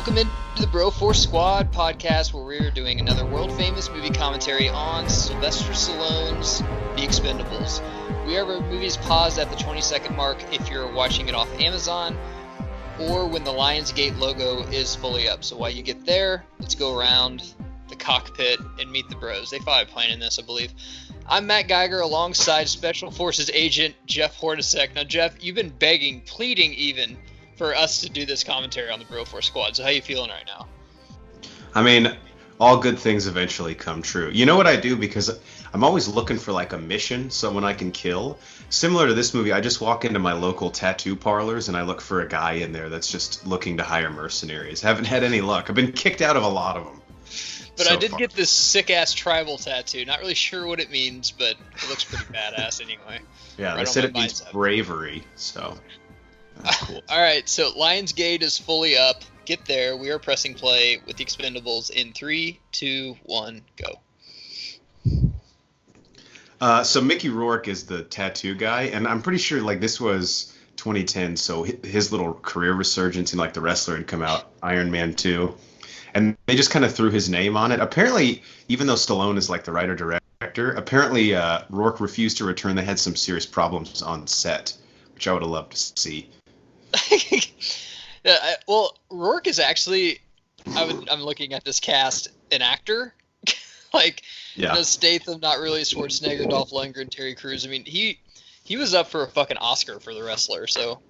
Welcome into the Bro Force Squad podcast, where we're doing another world-famous movie commentary on Sylvester Stallone's The Expendables. We have our movies paused at the 20-second mark if you're watching it off Amazon, or when the Lionsgate logo is fully up. So while you get there, let's go around the cockpit and meet the bros. They thought I'd plan in this, I believe. I'm Matt Geiger alongside Special Forces Agent Jeff Hornacek. Now, Jeff, you've been begging, pleading even, for us to do this commentary on the Bro Force Squad. So how you feeling right now? I mean, all good things eventually come true. You know what I do? Because I'm always looking for like a mission, someone I can kill. Similar to this movie, I just walk into my local tattoo parlors and I look for a guy in there that's just looking to hire mercenaries. Haven't had any luck. I've been kicked out of a lot of them. But I did get this sick-ass tribal tattoo. Not really sure what it means, but it looks pretty badass anyway. Yeah, they said it means bravery, so... Cool. All right, so Lionsgate is fully up. Get there. We are pressing play with The Expendables in 3, 2, 1, go. So Mickey Rourke is the tattoo guy, and I'm pretty sure like this was 2010, so his little career resurgence in like The Wrestler had come out, Iron Man 2, and they just kind of threw his name on it. Apparently, even though Stallone is like the writer-director, apparently Rourke refused to return. They had some serious problems on set, which I would have loved to see. Well, Rourke is actually, I'm looking at this cast, an actor. Statham, not really Schwarzenegger, Dolph Lundgren, Terry Crews. I mean, he was up for a fucking Oscar for The Wrestler, so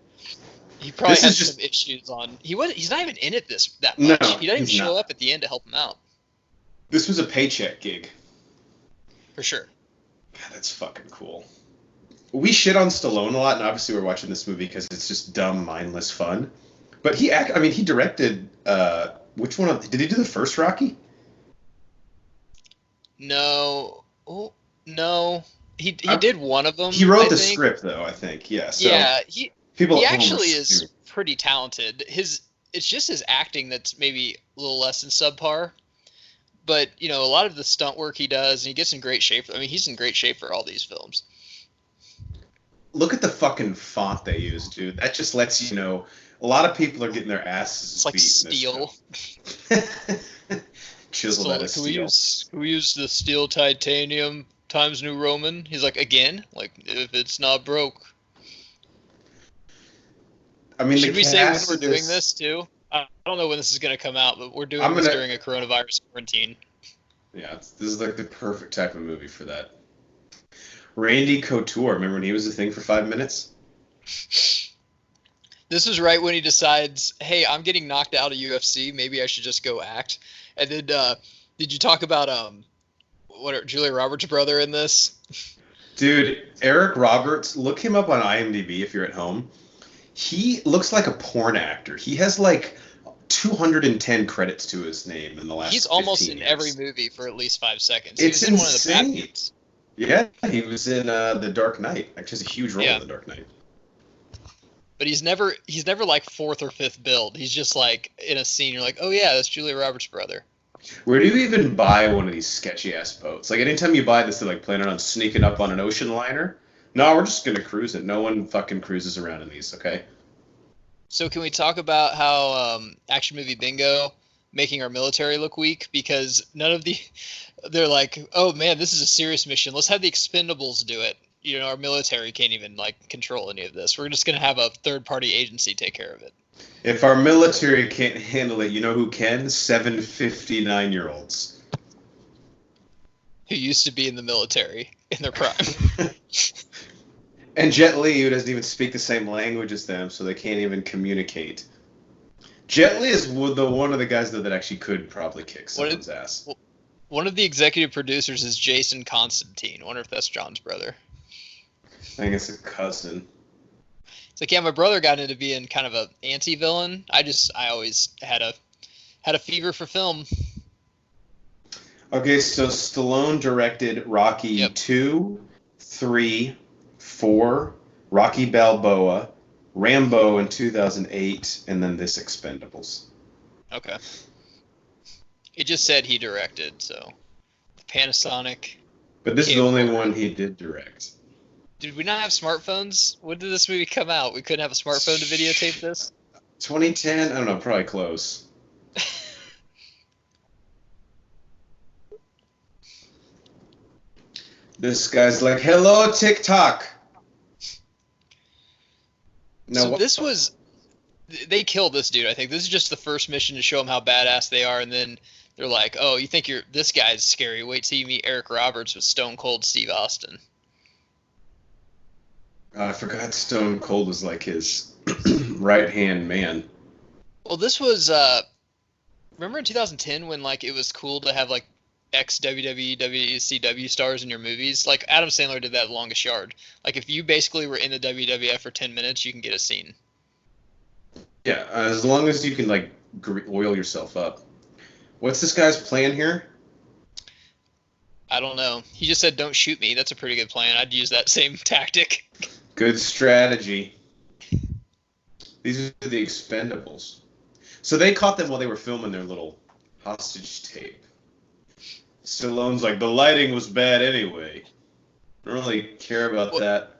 he probably has some issues on. He's not even in it that much. No, he doesn't even show up at the end to help him out. This was a paycheck gig. For sure. God, that's fucking cool. We shit on Stallone a lot, and obviously we're watching this movie because it's just dumb, mindless fun. But he directed, which one? Did he do the first Rocky? No. Oh, no. He did one of them. He wrote the script, though, I think. Yeah. So yeah, he actually is pretty talented. It's just his acting that's maybe a little less than subpar. But, you know, a lot of the stunt work he does, and he gets in great shape. I mean, he's in great shape for all these films. Look at the fucking font they use, dude. That just lets you know a lot of people are getting their asses beat. It's like steel. Chiseled out of steel. Can we use the steel titanium Times New Roman? He's like, again? Like, if it's not broke. I mean, should we say when we're doing this, too? I don't know when this is going to come out, but we're doing this during a coronavirus quarantine. Yeah, this is like the perfect type of movie for that. Randy Couture, remember when he was a thing for 5 minutes? This is right when he decides, hey, I'm getting knocked out of UFC, maybe I should just go act. And then, did you talk about Julia Roberts' brother in this? Dude, Eric Roberts, look him up on IMDb if you're at home. He looks like a porn actor. He has like 210 credits to his name in the last 15 years. He's almost in every movie for at least 5 seconds. It's in insane. One of the Batmans. Yeah, he was in The Dark Knight. Actually, has a huge role in The Dark Knight. But he's never like fourth or fifth build. He's just like in a scene. You're like, oh yeah, that's Julia Roberts' brother. Where do you even buy one of these sketchy ass boats? Like anytime you buy this, they're like planning on sneaking up on an ocean liner. No, we're just gonna cruise it. No one fucking cruises around in these, okay? So can we talk about how Action Movie Bingo making our military look weak? Because they're like, oh man, this is a serious mission. Let's have the Expendables do it. You know, our military can't even like control any of this. We're just going to have a third-party agency take care of it. If our military can't handle it, you know who can? 759-year-olds. Who used to be in the military in their prime. And Jet Li, who doesn't even speak the same language as them, so they can't even communicate. Jet Li is one of the guys that actually could probably kick someone's ass. One of the executive producers is Jason Constantine. I wonder if that's John's brother. I think it's a cousin. It's like, yeah, my brother got into being kind of an anti-villain. I always had a fever for film. Okay, so Stallone directed Rocky 2, 3, 4, Rocky Balboa, Rambo in 2008, and then this Expendables. Okay. It just said he directed, so Panasonic. But this is the only one he did direct. Did we not have smartphones? When did this movie come out? We couldn't have a smartphone to videotape this? 2010? I don't know, probably close. This guy's like, "Hello, TikTok." Now, So this was, they killed this dude. I think this is just the first mission to show them how badass they are, and then they're like, "Oh, you think this guy's scary? Wait till you meet Eric Roberts with Stone Cold Steve Austin." I forgot Stone Cold was like his right hand man. Well, this was remember in 2010 when like it was cool to have like ex WWE WCW stars in your movies? Like Adam Sandler did that Longest Yard. Like if you basically were in the WWF for 10 minutes, you can get a scene. Yeah, as long as you can like oil yourself up. What's this guy's plan here? I don't know. He just said, "Don't shoot me." That's a pretty good plan. I'd use that same tactic. Good strategy. These are the Expendables. So they caught them while they were filming their little hostage tape. Stallone's like, the lighting was bad anyway. I don't really care about that.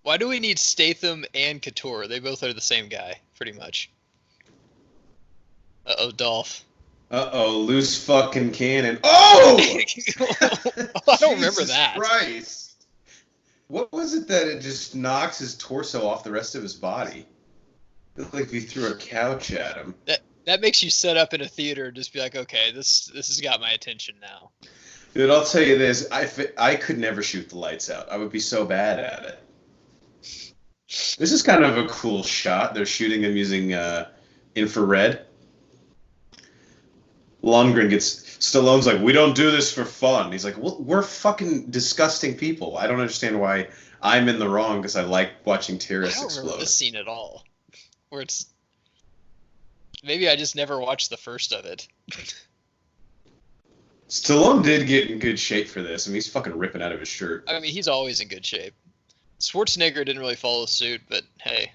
Why do we need Statham and Couture? They both are the same guy, pretty much. Uh-oh, Dolph. Uh-oh, loose fucking cannon. Oh! I don't remember that. Christ. What was it that it just knocks his torso off the rest of his body? It looked like if you threw a couch at him. That makes you set up in a theater and just be like, okay, this has got my attention now. Dude, I'll tell you this. I could never shoot the lights out. I would be so bad at it. This is kind of a cool shot. They're shooting him using infrared. Lundgren Stallone's like, we don't do this for fun. He's like, well, we're fucking disgusting people. I don't understand why I'm in the wrong because I like watching terrorists explode. I don't remember this scene at all. Where it's... Maybe I just never watched the first of it. Stallone did get in good shape for this. I mean, he's fucking ripping out of his shirt. I mean, he's always in good shape. Schwarzenegger didn't really follow suit, but hey.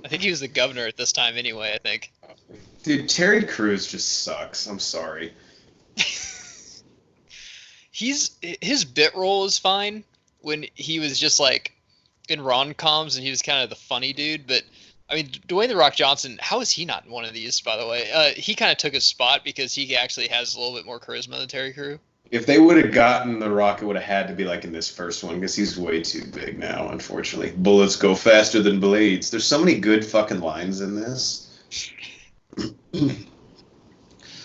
I think he was the governor at this time anyway, I think. Dude, Terry Crews just sucks. I'm sorry. His bit role is fine when he was just like in rom-coms and he was kind of the funny dude, but I mean, Dwayne "The Rock" Johnson, how is he not in one of these, by the way? He kind of took his spot because he actually has a little bit more charisma than Terry Crews. If they would have gotten The Rock, it would have had to be like in this first one because he's way too big now, unfortunately. Bullets go faster than blades. There's so many good fucking lines in this.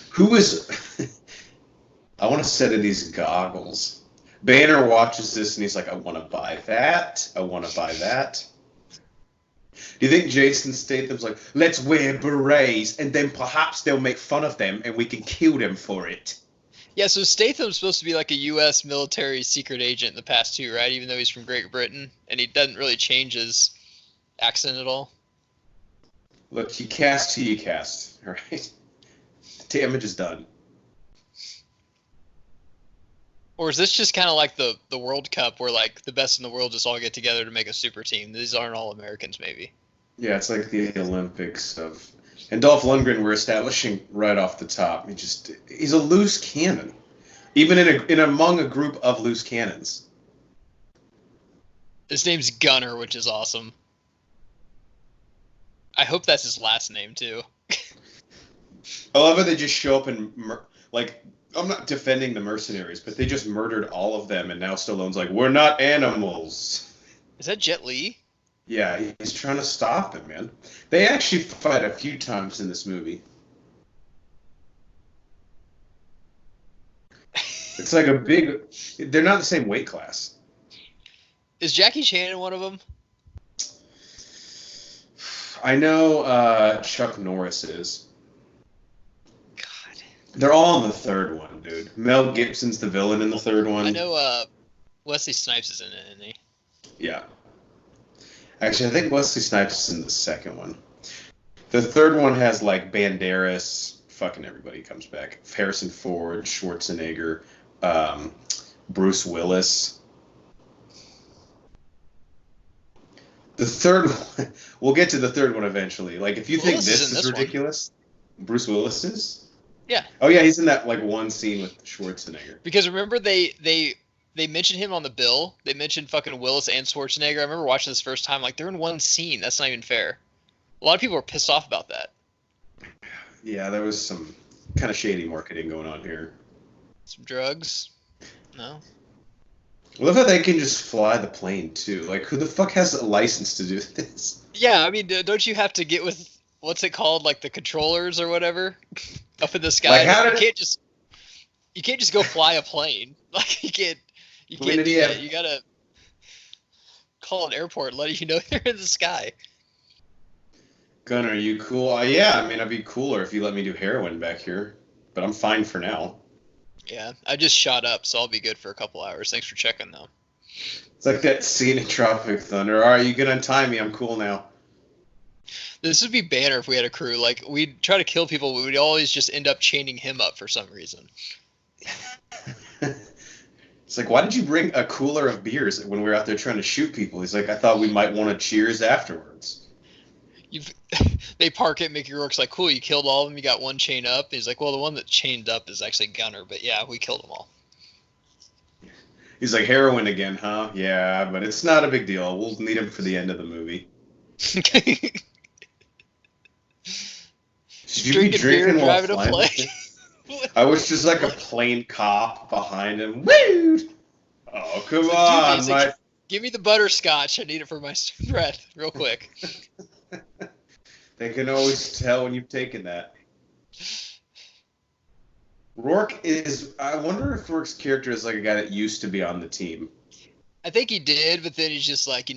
Who is... I want a set of these goggles. Banner watches this and he's like, I want to buy that. I want to buy that. Do you think Jason Statham's like, let's wear berets and then perhaps they'll make fun of them and we can kill them for it? Yeah, so Statham's supposed to be like a U.S. military secret agent in the past too, right? Even though he's from Great Britain, and he doesn't really change his accent at all. Look, you cast who you cast, all right? The damage is done. Or is this just kind of like the World Cup where like the best in the world just all get together to make a super team? These aren't all Americans, maybe. Yeah, it's like the Olympics of... And Dolph Lundgren, we're establishing right off the top. He's a loose cannon. Even among a group of loose cannons. His name's Gunner, which is awesome. I hope that's his last name, too. I love how they just show up and... I'm not defending the mercenaries, but they just murdered all of them, and now Stallone's like, we're not animals. Is that Jet Li? Yeah, he's trying to stop him, man. They actually fight a few times in this movie. It's like a big... They're not the same weight class. Is Jackie Chan in one of them? I know Chuck Norris is. God. They're all in the third one, dude. Mel Gibson's the villain in the third one. I know Wesley Snipes is in it, isn't he? Yeah. Actually, I think Wesley Snipes is in the second one. The third one has, like, Banderas. Fucking everybody comes back. Harrison Ford, Schwarzenegger, Bruce Willis. The third one... We'll get to the third one eventually. Like, if you think this is ridiculous... Bruce Willis is? Yeah. Oh, yeah, he's in that, like, one scene with Schwarzenegger. Because remember, they mentioned him on the bill. They mentioned fucking Willis and Schwarzenegger. I remember watching this first time, like, they're in one scene. That's not even fair. A lot of people are pissed off about that. Yeah, there was some kind of shady marketing going on here. Some drugs? No. I love how they can just fly the plane too. Like, who the fuck has a license to do this? Yeah, I mean, don't you have to get with what's it called, like the controllers or whatever, up in the Like, sky? how You did? can't just go fly a plane. Like you I mean, can't did he do that. have You gotta call an airport, and let you know they're in the sky. Gunner? Are you cool? Yeah, I mean, I'd be cooler if you let me do heroin back here, but I'm fine for now. Yeah, I just shot up, so I'll be good for a couple hours. Thanks for checking, though. It's like that scene in Tropic Thunder. All right, you can untie me. I'm cool now. This would be banner if we had a crew. Like, we'd try to kill people, but we'd always just end up chaining him up for some reason. It's like, why did you bring a cooler of beers when we were out there trying to shoot people? He's like, I thought we might want to cheers afterwards. You've, they park it, Mickey Rourke's like, cool, you killed all of them, you got one chain up. And he's like, well, the one that chained up is actually Gunner, but yeah, we killed them all. He's like, heroin again, huh? Yeah, but it's not a big deal. We'll need him for the end of the movie. Should you be Drinking beer and while driving a flying? plane. I was just like a plain cop behind him. Woo! Oh, come It's like, on, dude, my. give me the butterscotch. I need it for my breath, real quick. They can always tell when you've taken that. Rourke is. I wonder if Rourke's character is like a guy that used to be on the team. I think he did, but then he's just like,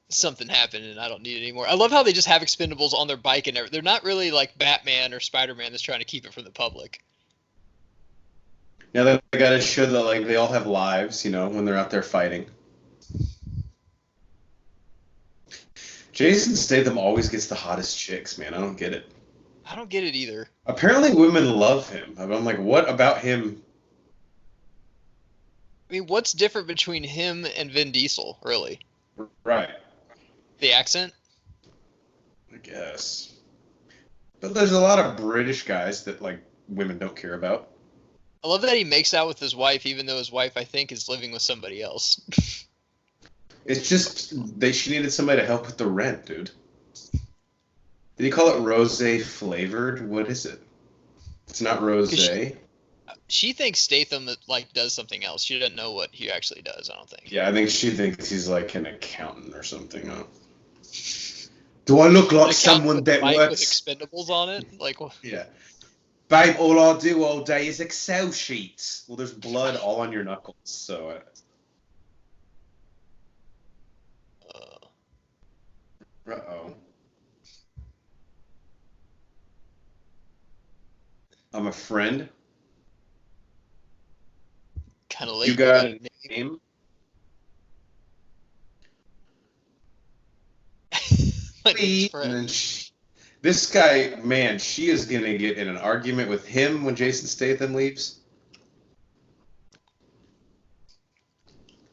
something happened and I don't need it anymore. I love how they just have Expendables on their bike and they're not really like Batman or Spider-Man that's trying to keep it from the public. Now they got to show that like they all have lives, when they're out there fighting. Jason Statham always gets the hottest chicks, man. I don't get it. I don't get it either. Apparently, women love him. I'm like, what about him? I mean, what's different between him and Vin Diesel, really? Right. The accent? I guess. But there's a lot of British guys that like women don't care about. I love that he makes out with his wife, even though his wife, I think, is living with somebody else. It's just she needed somebody to help with the rent, dude. Did he call it rosé flavored? What is it? It's not rosé. She thinks Statham like does something else. She doesn't know what he actually does. I don't think. Yeah, I think she thinks he's like an accountant or something. Huh? Do I look like someone that works with Expendables on it? Like, yeah, babe. All I do all day is Excel sheets. Well, there's blood all on your knuckles, so. Uh-oh. I'm a friend. Kind of late. You got a name? And then this guy, man, she is going to get in an argument with him when Jason Statham leaves.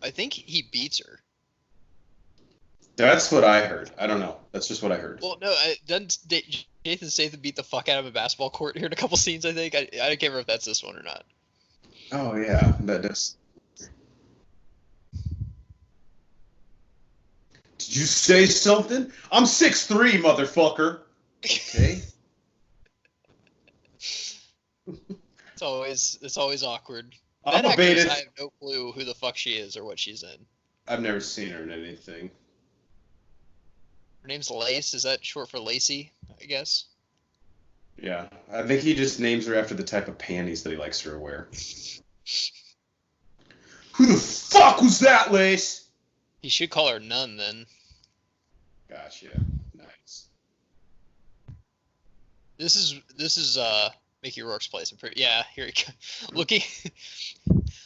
I think he beats her. That's what I heard. I don't know. That's just what I heard. Well, no, doesn't Jason Statham beat the fuck out of a basketball court here in a couple scenes, I think? I can't remember if that's this one or not. Oh, yeah, that does. Did you say something? I'm 6'3", motherfucker. Okay. It's always awkward. I'm That a beta. actress, I have no clue who the fuck she is or what she's in. I've never seen her in anything. Her name's Lace. Is that short for Lacey, I guess? Yeah. I think he just names her after the type of panties that he likes her to wear. Who the fuck was that, Lace? He should call her Nun then. Gotcha. Nice. This is Mickey Rourke's place. Yeah, here he goes.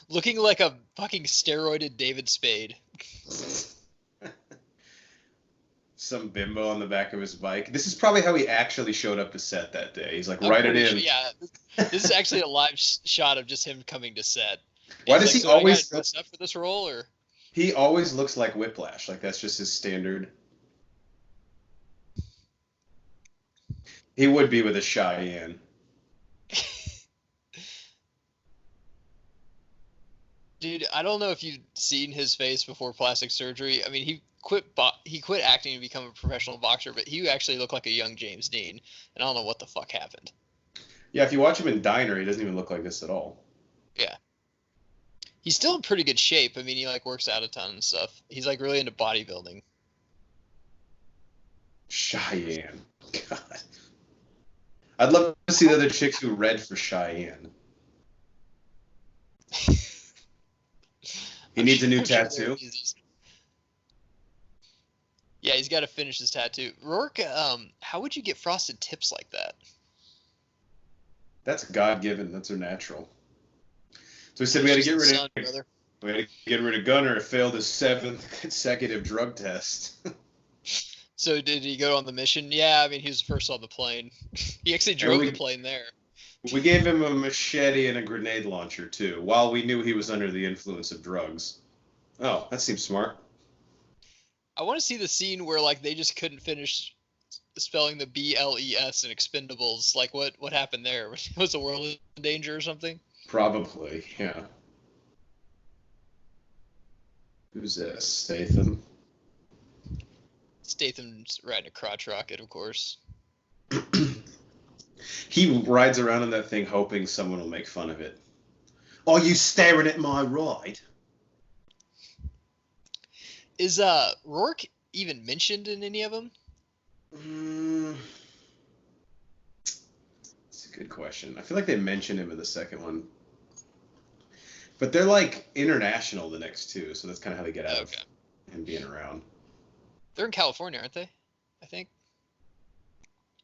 Looking like a fucking steroided David Spade. Some bimbo on the back of his bike. This is probably how he actually showed up to set that day. He's like, write it in. Yeah, this is actually a live shot of just him coming to set. Why does he always dress up for this role? Or he always looks like Whiplash? Like that's just his standard. He would be with a Cheyenne. Dude, I don't know if you've seen his face before plastic surgery. I mean, he quit acting to become a professional boxer, but he actually looked like a young James Dean, and I don't know what the fuck happened. Yeah, if you watch him in Diner, he doesn't even look like this at all. Yeah. He's still in pretty good shape. I mean, he like works out a ton and stuff. He's like really into bodybuilding. Cheyenne. God. I'd love to see the other chicks who read for Cheyenne. He needs a new tattoo. Yeah, he's got to finish his tattoo. Rourke, how would you get frosted tips like that? That's God-given. That's her natural. So we said we had to get rid of we had to get rid of Gunner. It failed his 7th consecutive drug test. So did he go on the mission? Yeah, I mean, he was first on the plane. He actually drove the plane there. We gave him a machete and a grenade launcher, too, while we knew he was under the influence of drugs. Oh, that seems smart. I want to see the scene where, like, they just couldn't finish spelling the BLES in Expendables. Like, what happened there? Was the world in danger or something? Probably, yeah. Who's this? Statham? Statham's riding a crotch rocket, of course. He rides around in that thing hoping someone will make fun of it. Are you staring at my ride? Is Rourke even mentioned in any of them? That's a good question. I feel like they mentioned him in the second one. But they're like international the next two, so that's kind of how they get out of him being around. They're in California, aren't they? I think.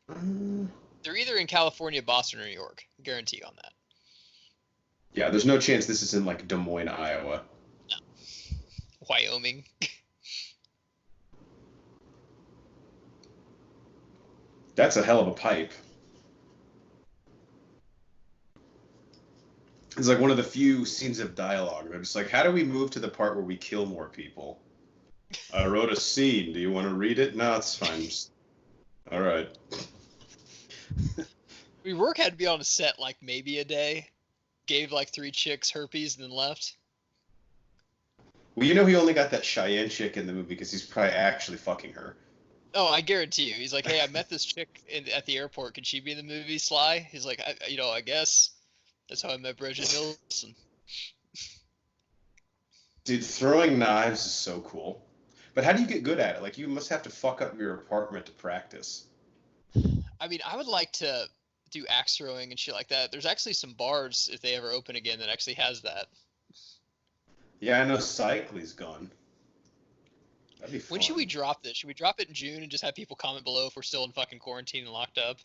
They're either in California, Boston, or New York. Guarantee on that. Yeah, there's no chance this is in like Des Moines, Iowa. No. Wyoming. That's a hell of a pipe. It's like one of the few scenes of dialogue. They're just like, how do we move to the part where we kill more people? I wrote a scene. Do you want to read it? No, it's fine. Just... All right. Rourke had to be on a set like maybe a day. Gave like 3 chicks herpes and then left. Well, you know he only got that Cheyenne chick in the movie because he's probably actually fucking her. Oh, I guarantee you. He's like, hey, I met this chick at the airport. Could she be in the movie, Sly? He's like, I guess. That's how I met Bridget Nielsen. Dude, throwing knives is so cool. But how do you get good at it? Like, you must have to fuck up your apartment to practice. I mean, I would like to do axe throwing and shit like that. There's actually some bars, if they ever open again, that actually has that. Yeah, I know Cycly's gone. That'd be fun. When should we drop this? Should we drop it in June and just have people comment below if we're still in fucking quarantine and locked up?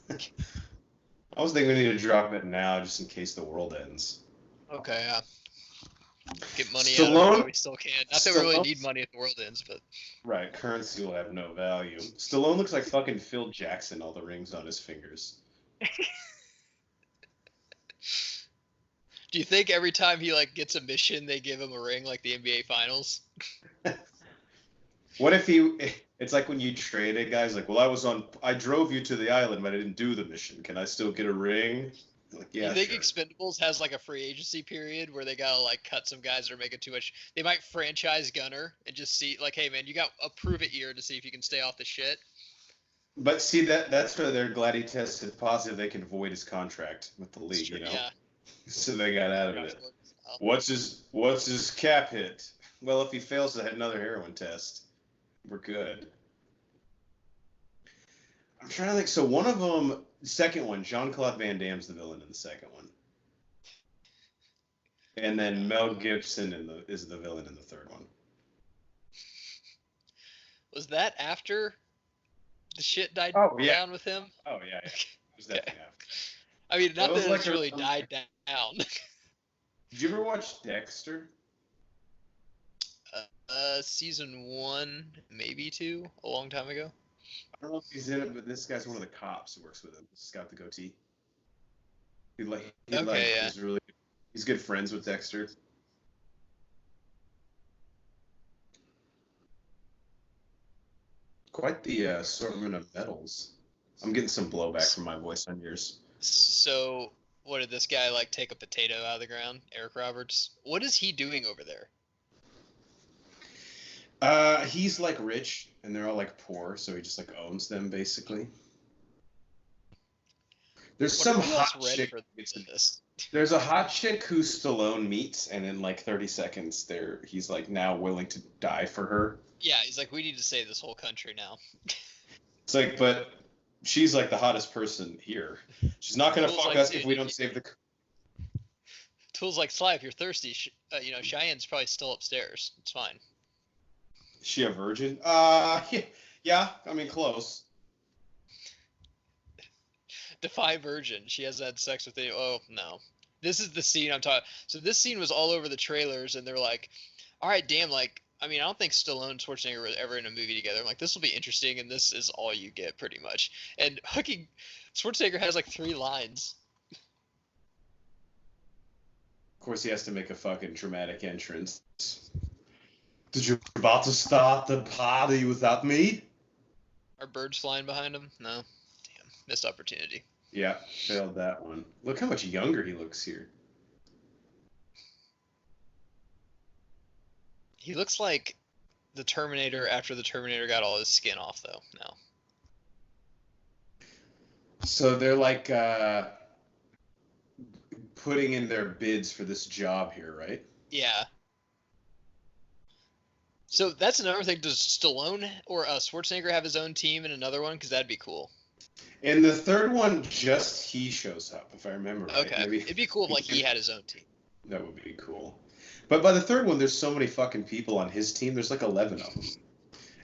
I was thinking we need to drop it now just in case the world ends. Okay, yeah. Get money out of it while we still can. Not that we really need money if the world ends, but... Right, currency will have no value. Stallone looks like fucking Phil Jackson, all the rings on his fingers. Do you think every time he like gets a mission, they give him a ring like the NBA Finals? What if it's like when you trade a guy's like, well, I drove you to the island, but I didn't do the mission. Can I still get a ring? Like, yeah, you think sure. Expendables has like a free agency period where they gotta like cut some guys that are making too much? They might franchise Gunner and just see like, hey man, you got a prove it year to see if you can stay off the shit. But see that's where they're glad he tested positive. They can void his contract with the league, you know. Yeah. So they got out of it. What's his cap hit? Well, if he fails to have another heroin test, we're good. I'm trying to think. So one of them, the second one, Jean-Claude Van Damme's the villain in the second one, and then Mel Gibson is the villain in the third one. Was that after the shit died down with him? Oh yeah. It was definitely after. I mean, not that it's really died down. Did you ever watch Dexter? Season 1, maybe 2, a long time ago. I don't know if he's in it, but this guy's one of the cops who works with him. He's got the goatee. He's good friends with Dexter. Quite the assortment of medals. I'm getting some blowback from my voice on yours. So, what did this guy like take a potato out of the ground? Eric Roberts. What is he doing over there? He's like rich, and they're all like poor, so he just like owns them basically. There's Wonder some who else hot read chick. for this. There's a hot chick who Stallone meets, and in like 30 seconds, he's like now willing to die for her. Yeah, he's like, we need to save this whole country now. It's like, but she's like the hottest person here. She's not gonna Tool's fuck like, us dude, if we don't save the. Tool's like, Sly, if you're thirsty, Cheyenne's probably still upstairs. It's fine. Is she a virgin? Yeah. I mean, close. Defy virgin. She hasn't had sex with any. Oh no, this is the scene I'm talking. So this scene was all over the trailers, and they're like, all right, damn, like. I mean, I don't think Stallone and Schwarzenegger were ever in a movie together. I'm like, this will be interesting, and this is all you get, pretty much. And Schwarzenegger has like 3 lines. Of course, he has to make a fucking dramatic entrance. Did you about to start the party without me? Are birds flying behind him? No. Damn, missed opportunity. Yeah, failed that one. Look how much younger he looks here. He looks like the Terminator after the Terminator got all his skin off, though. No. So they're like putting in their bids for this job here, right? Yeah. So that's another thing. Does Stallone or Schwarzenegger have his own team in another one? Because that'd be cool. In the third one, just he shows up, if I remember right. Okay. Maybe It'd be cool if like he had his own team. that would be cool. But by the third one, there's so many fucking people on his team. There's like 11 of them.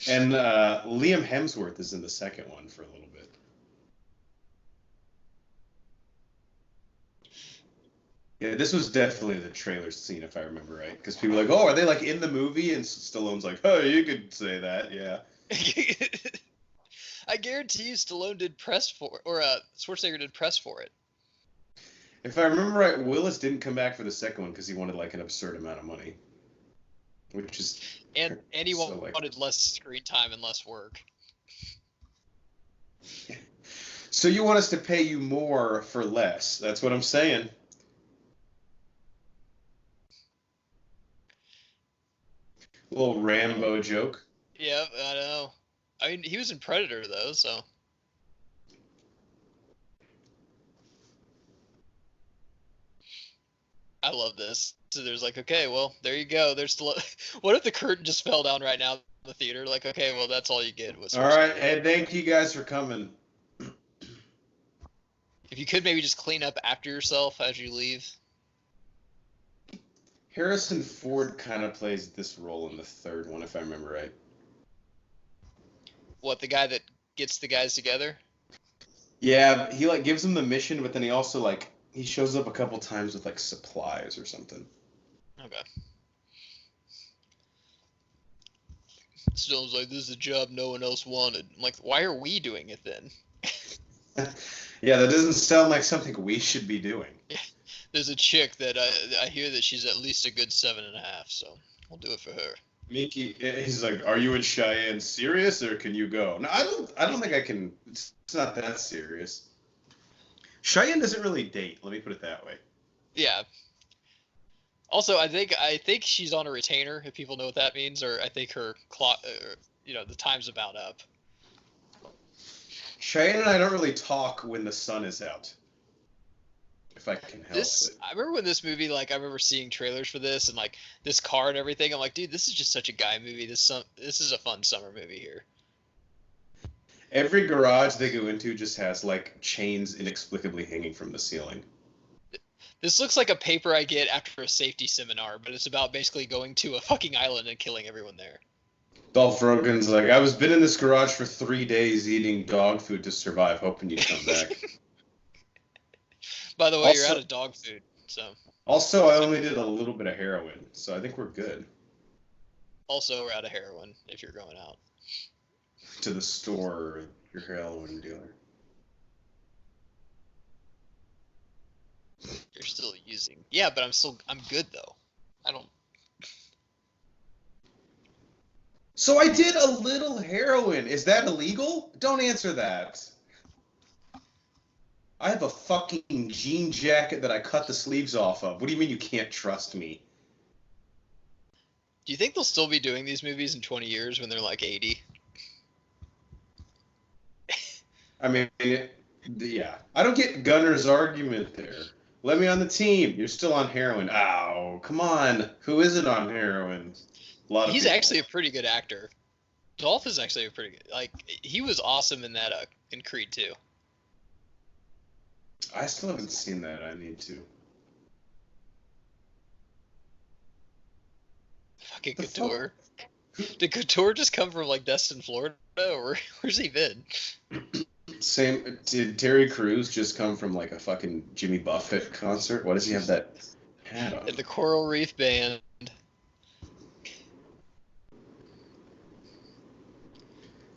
And Liam Hemsworth is in the second one for a little bit. Yeah, this was definitely the trailer scene, if I remember right. Because people are like, oh, are they like in the movie? And Stallone's like, oh, you could say that, yeah. I guarantee you Stallone did press for it, or Schwarzenegger did press for it. If I remember right, Willis didn't come back for the second one because he wanted like an absurd amount of money. Which is... And he so, wanted less screen time and less work. So you want us to pay you more for less. That's what I'm saying. Little Rambo joke. Yep, I know. I mean, he was in Predator, though, so... I love this. So there's like, okay, well, there you go. There's still. What if the curtain just fell down right now in the theater? Like, okay, well, that's all you get. All right, and thank you guys for coming. If you could maybe just clean up after yourself as you leave. Harrison Ford kind of plays this role in the third one, if I remember right. What, the guy that gets the guys together? Yeah, he like gives them the mission, but then he also like he shows up a couple times with like supplies or something. Okay. Stone's like, this is a job no one else wanted. I'm like, why are we doing it then? Yeah, that doesn't sound like something we should be doing. There's a chick that I hear that she's at least a good 7.5, so I'll do it for her. Mickey, he's like, "Are you and Cheyenne serious, or can you go?" No, I don't think I can. It's not that serious. Cheyenne doesn't really date. Let me put it that way. Yeah. Also, I think she's on a retainer, if people know what that means, or I think her clock, the time's about up. Cheyenne and I don't really talk when the sun is out. If I can help it. I remember when this movie, like, I remember seeing trailers for this and like this car and everything. I'm like, dude, this is just such a guy movie. This is a fun summer movie here. Every garage they go into just has like chains inexplicably hanging from the ceiling. This looks like a paper I get after a safety seminar, but it's about basically going to a fucking island and killing everyone there. Dolph Lundgren's like, I've been in this garage for 3 days eating dog food to survive, hoping you'd come back. By the way, you're out of dog food, so. Also, I only did a little bit of heroin, so I think we're good. Also, we're out of heroin if you're going out. To the store or your heroin dealer. You're still using. Yeah, but I'm good though. I don't. So I did a little heroin. Is that illegal? Don't answer that. I have a fucking jean jacket that I cut the sleeves off of. What do you mean you can't trust me? Do you think they'll still be doing these movies in 20 years when they're like 80? I mean, Yeah, I don't get Gunner's argument there. Let me on the team. You're still on heroin. Ow, come on. Who isn't on heroin? A lot of He's people. actually a pretty good actor. Dolph is actually a pretty good. Like he was awesome in that in Creed 2. I still haven't seen that. I need to. Fucking The fuck? Couture. Did Couture just come from like Destin, Florida, or where's he been? Same. Did Terry Crews just come from like a fucking Jimmy Buffett concert? Why does he have that hat At on? the Coral Reef Band.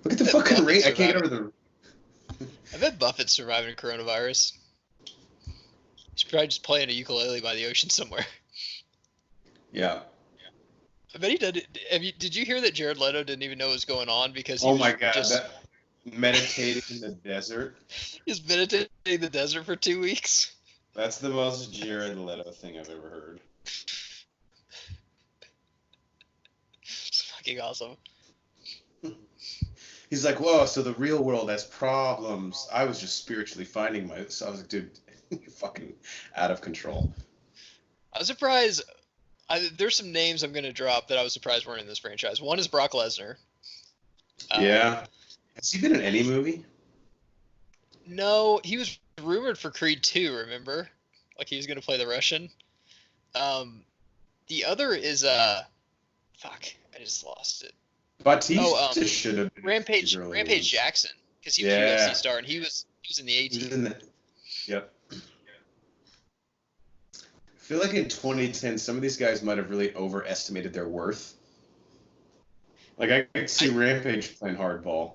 Look at the I bet fucking Buffett rain. I can't get surviving. over the. I bet Buffett's surviving coronavirus. He's probably just playing a ukulele by the ocean somewhere. Yeah. I bet he did. Did you hear that Jared Leto didn't even know what was going on because he Oh was my god, just that meditating in the desert. he's meditating in the desert for 2 weeks? That's the most Jared Leto thing I've ever heard. It's fucking awesome. He's like, whoa, so the real world has problems. I was just spiritually finding my. So I was like, dude, you're fucking out of control. I was surprised. There's some names I'm gonna drop that I was surprised weren't in this franchise. One is Brock Lesnar. Yeah. Has he been in any movie? No, he was rumored for Creed 2. Remember, like he was gonna play the Russian. Um, the other is fuck, I just lost it. Oh, Batista should have been in these Rampage early Rampage ones. Jackson, because he was a Yeah. UFC star and he was in the A He was Team. in the. Yep. I feel like in 2010, some of these guys might have really overestimated their worth. Like I could see Rampage playing hardball.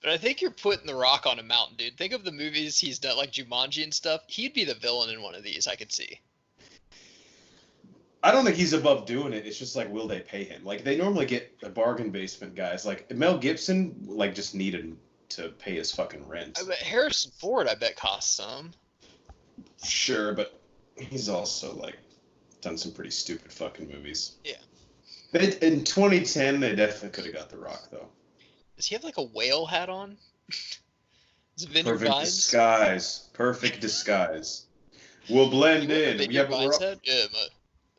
But I think you're putting The Rock on a mountain, dude. Think of the movies he's done, like Jumanji and stuff. He'd be the villain in one of these, I could see. I don't think he's above doing it. It's just like, will they pay him? Like they normally get the bargain basement guys. Like Mel Gibson, like just needed to pay his fucking rent. I bet Harrison Ford, I bet, costs some. Sure, but he's also like done some pretty stupid fucking movies. Yeah. In 2010, they definitely could have got The Rock though. Does he have like a whale hat on? Is it Vineyard Perfect Vines? disguise. Perfect disguise. We'll blend You want a in. Vineyard Yeah, but Vines hat? Yeah,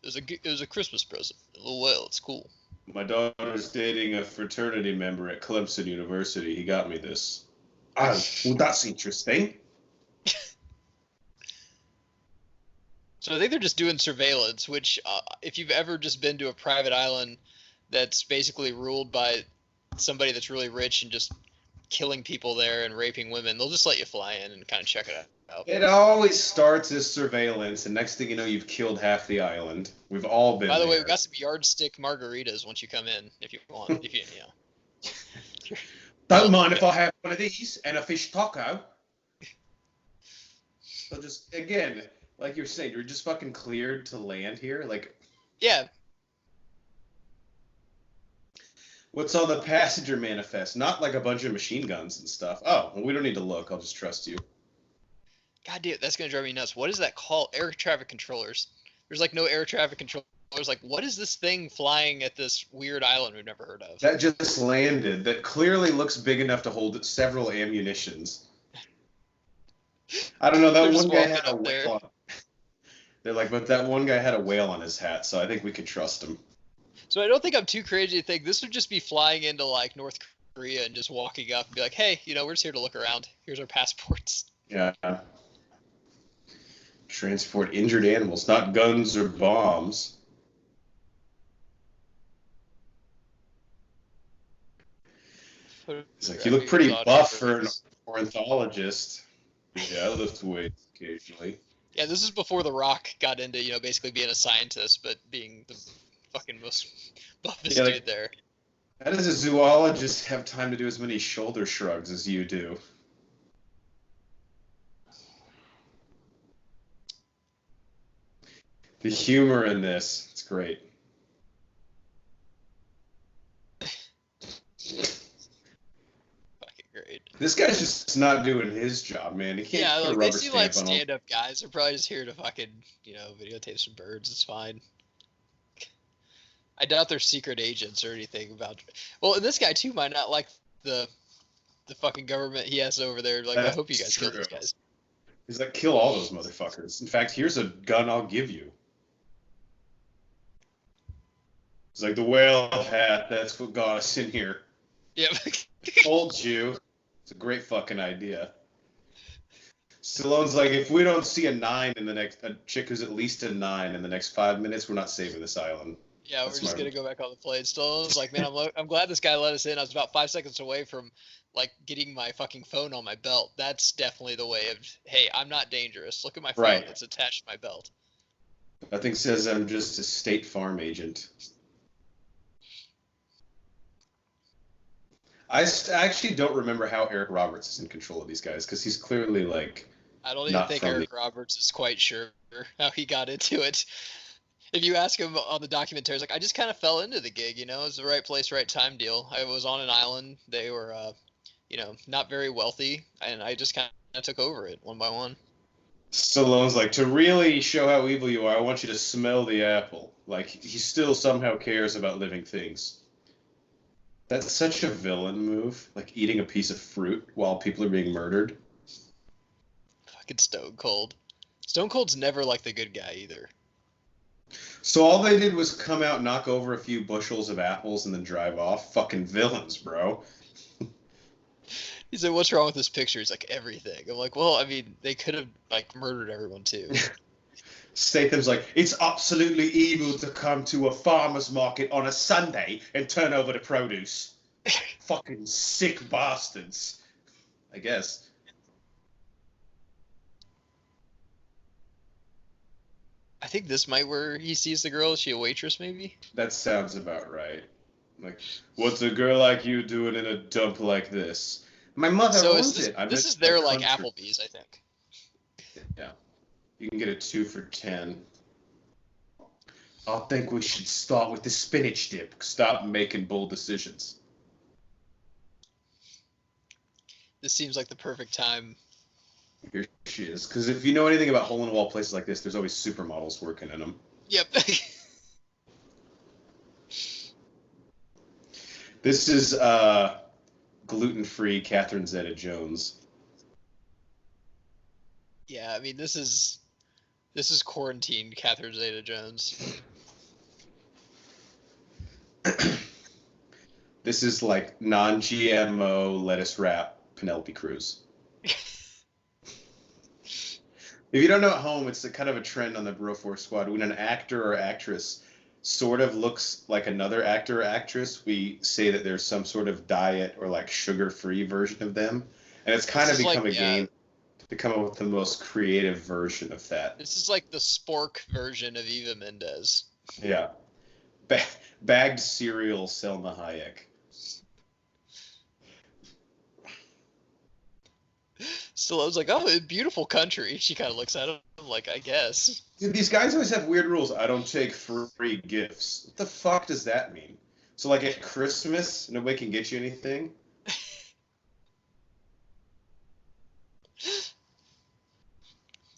it was a Christmas present. A little whale. It's cool. my daughter's dating a fraternity member at Clemson University. He got me this. Oh, well, that's interesting. So I think they're just doing surveillance, which if you've ever just been to a private island that's basically ruled by somebody that's really rich and just killing people there and raping women, they'll just let you fly in and kind of check it out. It always starts as surveillance, and next thing you know, you've killed half the island. We've all been By the way, there. we've got some yardstick margaritas once you come in, if you want. If you know. Don't mind if I have one of these and a fish taco. So just again, like you're saying, you're just fucking cleared to land here. Like, Yeah. what's on the passenger manifest? Not like a bunch of machine guns and stuff. Oh, well, we don't need to look. I'll just trust you. God damn, that's gonna drive me nuts. What is that called? Air traffic controllers. There's like no air traffic controllers. Like, what is this thing flying at this weird island we've never heard of? That just landed. That clearly looks big enough to hold several ammunitions. I don't know. That one guy had a whale on. They're like, but that one guy had a whale on his hat, so I think we could trust him. So I don't think I'm too crazy to think this would just be flying into like North Korea and just walking up and be like, hey, we're just here to look around. Here's our passports. Yeah. Transport injured animals, not guns or bombs. It's like, you look pretty buff for an ornithologist. Yeah, I lift weights occasionally. Yeah, this is before The Rock got into, basically being a scientist, but being the fucking most buffest dude there. How does a zoologist have time to do as many shoulder shrugs as you do? The humor in this, it's great. Fucking great. This guy's just not doing his job, man. He can't put a rubber they seem like stamp on him. stand-up guys. They're probably just here to fucking, videotape some birds. It's fine. I doubt they're secret agents or anything about. Well, and this guy too might not like the the fucking government he has over there. Like, I hope you guys kill these guys. He's like, kill all those motherfuckers. In fact, here's a gun I'll give you. It's like the whale hat. That's what got us in here. Yep. Told you. It's a great fucking idea. Stallone's like, if we don't see a chick who's at least a 9 in the next 5 minutes, we're not saving this island. Yeah, we're just gonna go back on the plane. Stallone's like, man, I'm glad this guy let us in. I was about 5 seconds away from like getting my fucking phone on my belt. That's definitely the way of, hey, I'm not dangerous. Look at my phone. Right. It's attached to my belt. That thing says I'm just a State Farm agent. I actually don't remember how Eric Roberts is in control of these guys, because he's clearly like. I don't even think Eric Roberts is quite sure how he got into it. If you ask him on the documentary, he's like, I just kind of fell into the gig, you know, it was the right place, right time deal. I was on an island. They were, not very wealthy, and I just kind of took over it one by one. Stallone's like, to really show how evil you are, I want you to smell the apple. Like, he still somehow cares about living things. That's such a villain move, like eating a piece of fruit while people are being murdered. Fucking Stone Cold. Stone Cold's never like the good guy either. So all they did was come out, knock over a few bushels of apples, and then drive off. Fucking villains, bro. He said, what's wrong with this picture? He's like, everything. I'm like, well, I mean, they could have like murdered everyone too. Statham's like, it's absolutely evil to come to a farmer's market on a Sunday and turn over the produce. Fucking sick bastards. I guess. I think this might where he sees the girl. Is she a waitress, maybe? That sounds about right. Like, what's a girl like you doing in a dump like this? My mother owns it. This is their, like, Applebee's, I think. Yeah. You can get a 2 for $10. I think we should start with the spinach dip. Stop making bold decisions. This seems like the perfect time. Here she is. Because if you know anything about hole-in-the-wall places like this, there's always supermodels working in them. Yep. This is gluten-free Catherine Zeta-Jones. Yeah, I mean, this is quarantined Catherine Zeta-Jones. This is like non-GMO lettuce wrap Penelope Cruz. If you don't know at home, it's a kind of a trend on the Broforce squad. When an actor or actress sort of looks like another actor or actress, we say that there's some sort of diet or like sugar-free version of them. And it's kind of become a game to come up with the most creative version of that. This is like the spork version of Eva Mendes. Yeah. Bagged cereal Selma Hayek. Stallone's like, oh, beautiful country. She kind of looks at him like, I guess. Dude, these guys always have weird rules. I don't take free gifts. What the fuck does that mean? So, like, at Christmas, nobody can get you anything?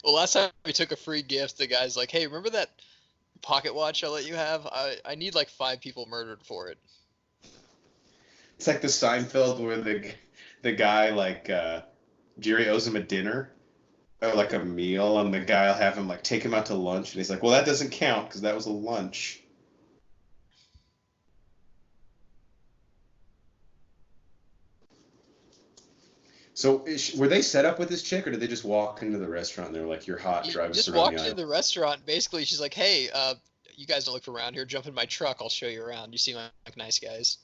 Well, last time we took a free gift, the guy's like, hey, remember that pocket watch I let you have? I need, like, 5 people murdered for it. It's like the Seinfeld where the guy, like, Jerry owes him a dinner or like a meal, and the guy will have him like take him out to lunch, and he's like, well, that doesn't count because that was a lunch. So were they set up with this chick, or did they just walk into the restaurant and they were like, you're hot, drive us around the island? Just walked into the restaurant. Basically, she's like, hey, you guys don't look around here. Jump in my truck. I'll show you around. You seem like nice guys.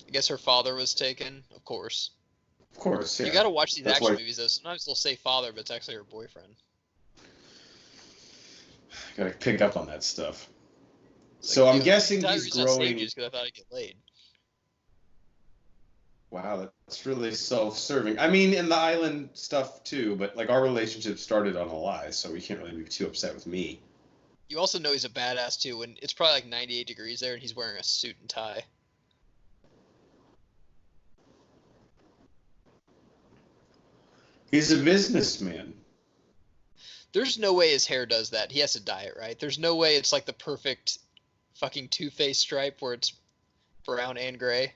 I guess her father was taken, of course. Of course, yeah. You gotta watch these action movies, though. Sometimes they'll say father, but it's actually her boyfriend. Gotta pick up on that stuff. Like, so I'm guessing he's growing. Just because I thought I'd get laid. Wow, that's really self-serving. I mean, in the island stuff too, but like our relationship started on a lie, so we can't really be too upset with me. You also know he's a badass too, when it's probably like 98 degrees there, and he's wearing a suit and tie. He's a businessman. There's no way his hair does that. He has to dye it, right? There's no way it's like the perfect fucking two-face stripe where it's Brown and gray.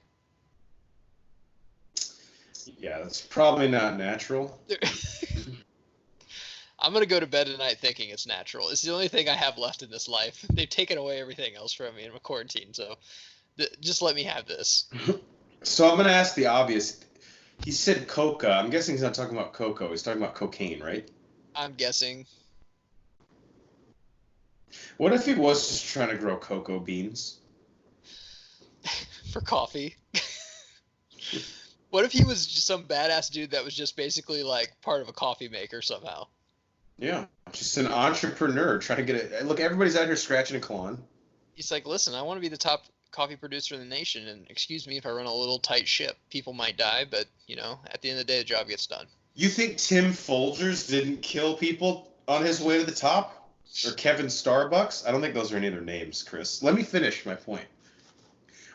Yeah, that's probably not natural. I'm gonna go to bed tonight thinking it's natural. It's the only thing I have left in this life. They've taken away everything else from me in my quarantine, so just let me have this. So I'm gonna ask the obvious. He said coca. I'm guessing he's not talking about cocoa. He's talking about cocaine, right? I'm guessing. What if he was just trying to grow cocoa beans? For coffee. What if he was just some badass dude that was just basically like part of a coffee maker somehow? Yeah, just an entrepreneur trying to get it. Look, everybody's out here scratching and clawing. He's like, listen, I want to be the top coffee producer in the nation, and excuse me if I run a little tight ship. People might die, but, at the end of the day, the job gets done. You think Tim Folgers didn't kill people on his way to the top? Or Kevin Starbucks? I don't think those are any of their names, Chris. Let me finish my point.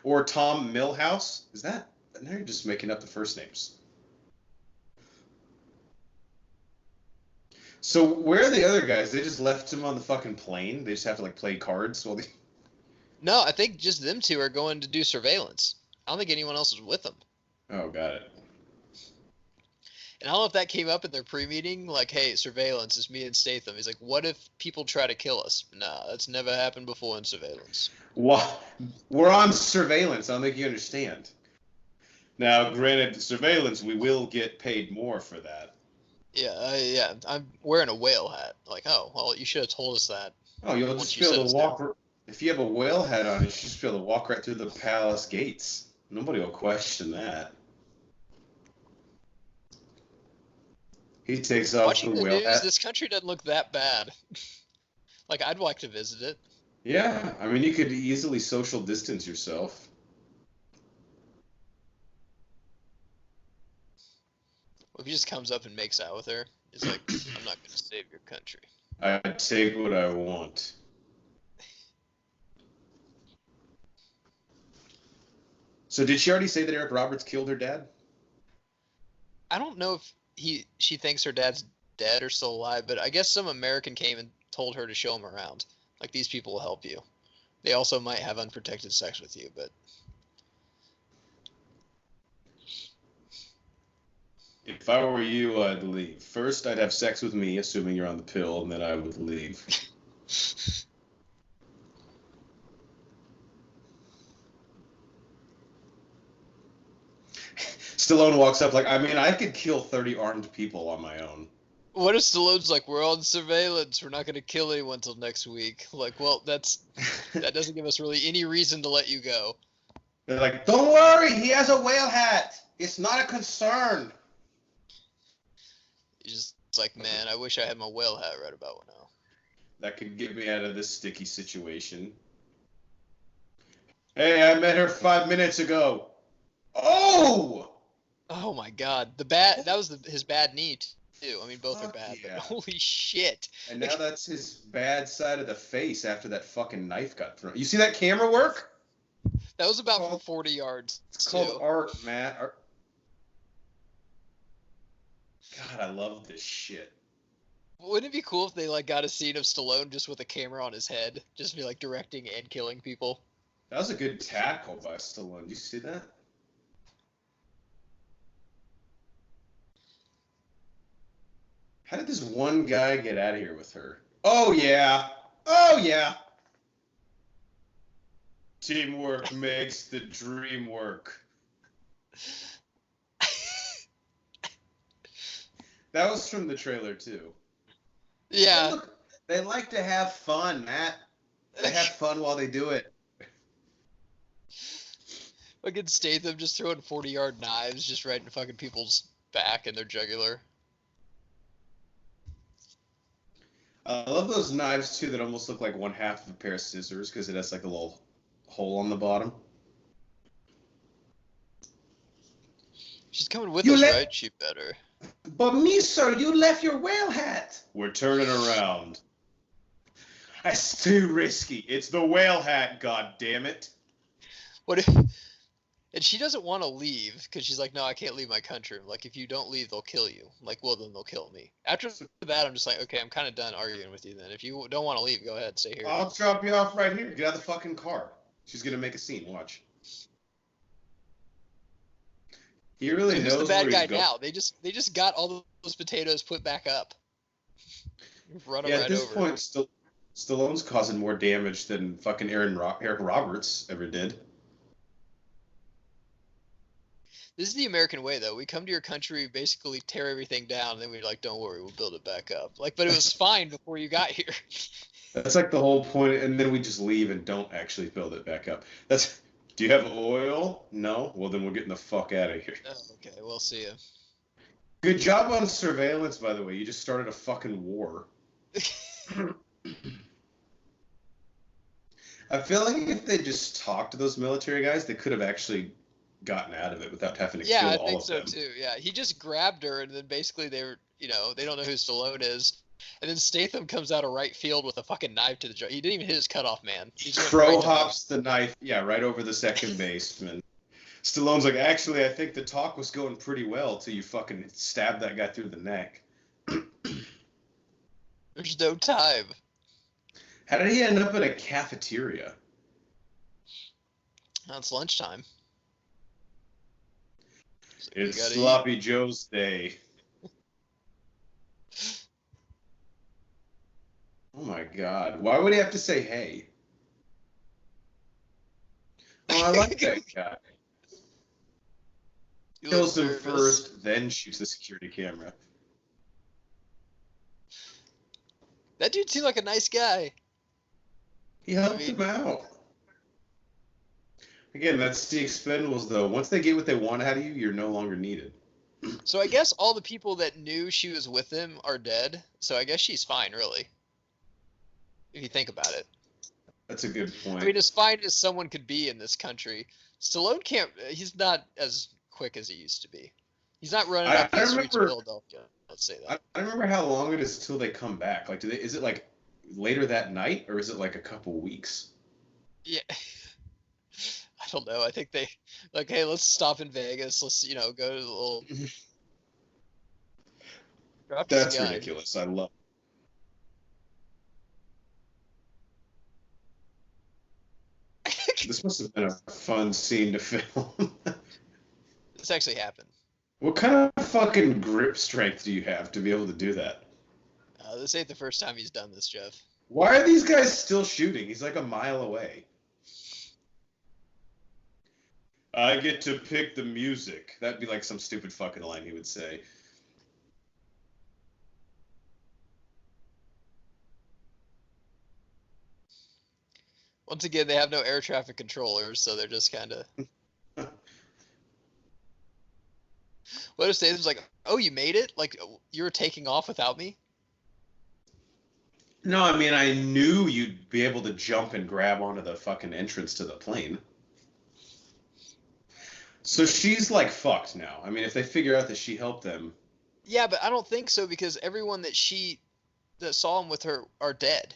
Or Tom Millhouse? Is that? Now you're just making up the first names. So where are the other guys? They just left him on the fucking plane? They just have to, play cards while they... No, I think just them two are going to do surveillance. I don't think anyone else is with them. Oh, got it. And I don't know if that came up in their pre-meeting, like, hey, surveillance is me and Statham. He's like, what if people try to kill us? Nah, that's never happened before in surveillance. What? We're on surveillance. I don't think you understand. Now, granted, surveillance, we will get paid more for that. Yeah, I'm wearing a whale hat. Like, oh, well, you should have told us that. Oh, you'll just be able to walk... If you have a whale hat on, you should just be able to walk right through the palace gates. Nobody will question that. He takes off Watching the the whale news, hat. this country doesn't look that bad. Like, I'd like to visit it. Yeah, I mean, you could easily social distance yourself. If he just comes up and makes out with her, he's like, I'm not going to save your country. I take what I want. So did she already say that Eric Roberts killed her dad? I don't know if she thinks her dad's dead or still alive, but I guess some American came and told her to show him around. Like, these people will help you. They also might have unprotected sex with you, but... If I were you, I'd leave. First, I'd have sex with me, assuming you're on the pill, and then I would leave. Stallone walks up like, I mean, I could kill 30 armed people on my own. What if Stallone's like, we're on surveillance, we're not going to kill anyone until next week? Like, well, that doesn't give us really any reason to let you go. They're like, don't worry, he has a whale hat. It's not a concern. It's like, man, I wish I had my whale hat right about now. That could get me out of this sticky situation. Hey, I met her 5 minutes ago. Oh! Oh my God, that was his bad knee too. I mean, both are bad, yeah. but holy shit! And now that's his bad side of the face after that fucking knife got thrown. You see that camera work? That was about 40 yards. It's called art, Matt. God, I love this shit. Wouldn't it be cool if they got a scene of Stallone just with a camera on his head, just be directing and killing people? That was a good tackle by Stallone. Did you see that? How did this one guy get out of here with her? Oh, yeah. Oh, yeah. Teamwork makes the dream work. That was from the trailer, too. Yeah. Look, they like to have fun, Matt. They have fun while they do it. Fucking Statham just throwing 40-yard knives just right in fucking people's back and their jugular. I love those knives, too, that almost look like one half of a pair of scissors because it has a little hole on the bottom. She's coming with us, right? She better. But me, sir, you left your whale hat. We're turning around. That's too risky. It's the whale hat, god damn it. What if... And she doesn't want to leave because she's like, no, I can't leave my country. I'm like, if you don't leave, they'll kill you. I'm like, well, then they'll kill me. After that, I'm just like, okay, I'm kind of done arguing with you then. If you don't want to leave, go ahead, stay here. I'll drop you off right here. Get out of the fucking car. She's going to make a scene. Watch. He really Who's the knows where bad he's guy going. now? They just got all those potatoes put back up. Run them Yeah, at right this over. point, Stallone's causing more damage than fucking Eric Roberts ever did. This is the American way, though. We come to your country, basically tear everything down, and then we're like, "Don't worry, we'll build it back up." Like, but it was fine before you got here. That's like the whole point, and then we just leave and don't actually build it back up. That's. Do you have oil? No. Well, then we're getting the fuck out of here. Oh, okay, we'll see you. Good job on surveillance, by the way. You just started a fucking war. I feel like if they just talked to those military guys, they could have actually gotten out of it without having to Yeah, kill I all think of so them. too. Yeah, he just grabbed her, and then basically they were, they don't know who Stallone is, and then Statham comes out of right field with a fucking knife to the jaw. He didn't even hit his cutoff man. He just went Crow right to hops the knife, yeah, right over the second baseman. Stallone's like, actually, I think the talk was going pretty well till you fucking stabbed that guy through the neck. There's no time. How did he end up in a cafeteria? Now it's lunchtime. So It's Sloppy Joe's day. Oh my god. Why would he have to say hey? Oh, I like that guy. Kills him first, then shoots the security camera. That dude seemed like a nice guy. He helped him out. Again, that's the Expendables, though. Once they get what they want out of you, you're no longer needed. So I guess all the people that knew she was with him are dead. So I guess she's fine, really. If you think about it. That's a good point. I mean, as fine as someone could be in this country, Stallone can't. He's not as quick as he used to be. He's not running up the streets of Philadelphia. Let's say that. I don't remember how long it is till they come back. Like, is it like later that night, or is it like a couple weeks? Yeah. I don't know. I think they like, hey, let's stop in Vegas. Let's, go to the little. That's ridiculous. I love. This must have been a fun scene to film. This actually happened. What kind of fucking grip strength do you have to be able to do that? This ain't the first time he's done this, Jeff. Why are these guys still shooting? He's like a mile away. I get to pick the music. That'd be like some stupid fucking line he would say. Once again, they have no air traffic controllers, so they're just kind of. What if Statham's like, "Oh, you made it? Like you were taking off without me?" No, I mean I knew you'd be able to jump and grab onto the fucking entrance to the plane. So she's like fucked now. I mean, if they figure out that she helped them. Yeah, but I don't think so because everyone that saw him with her are dead.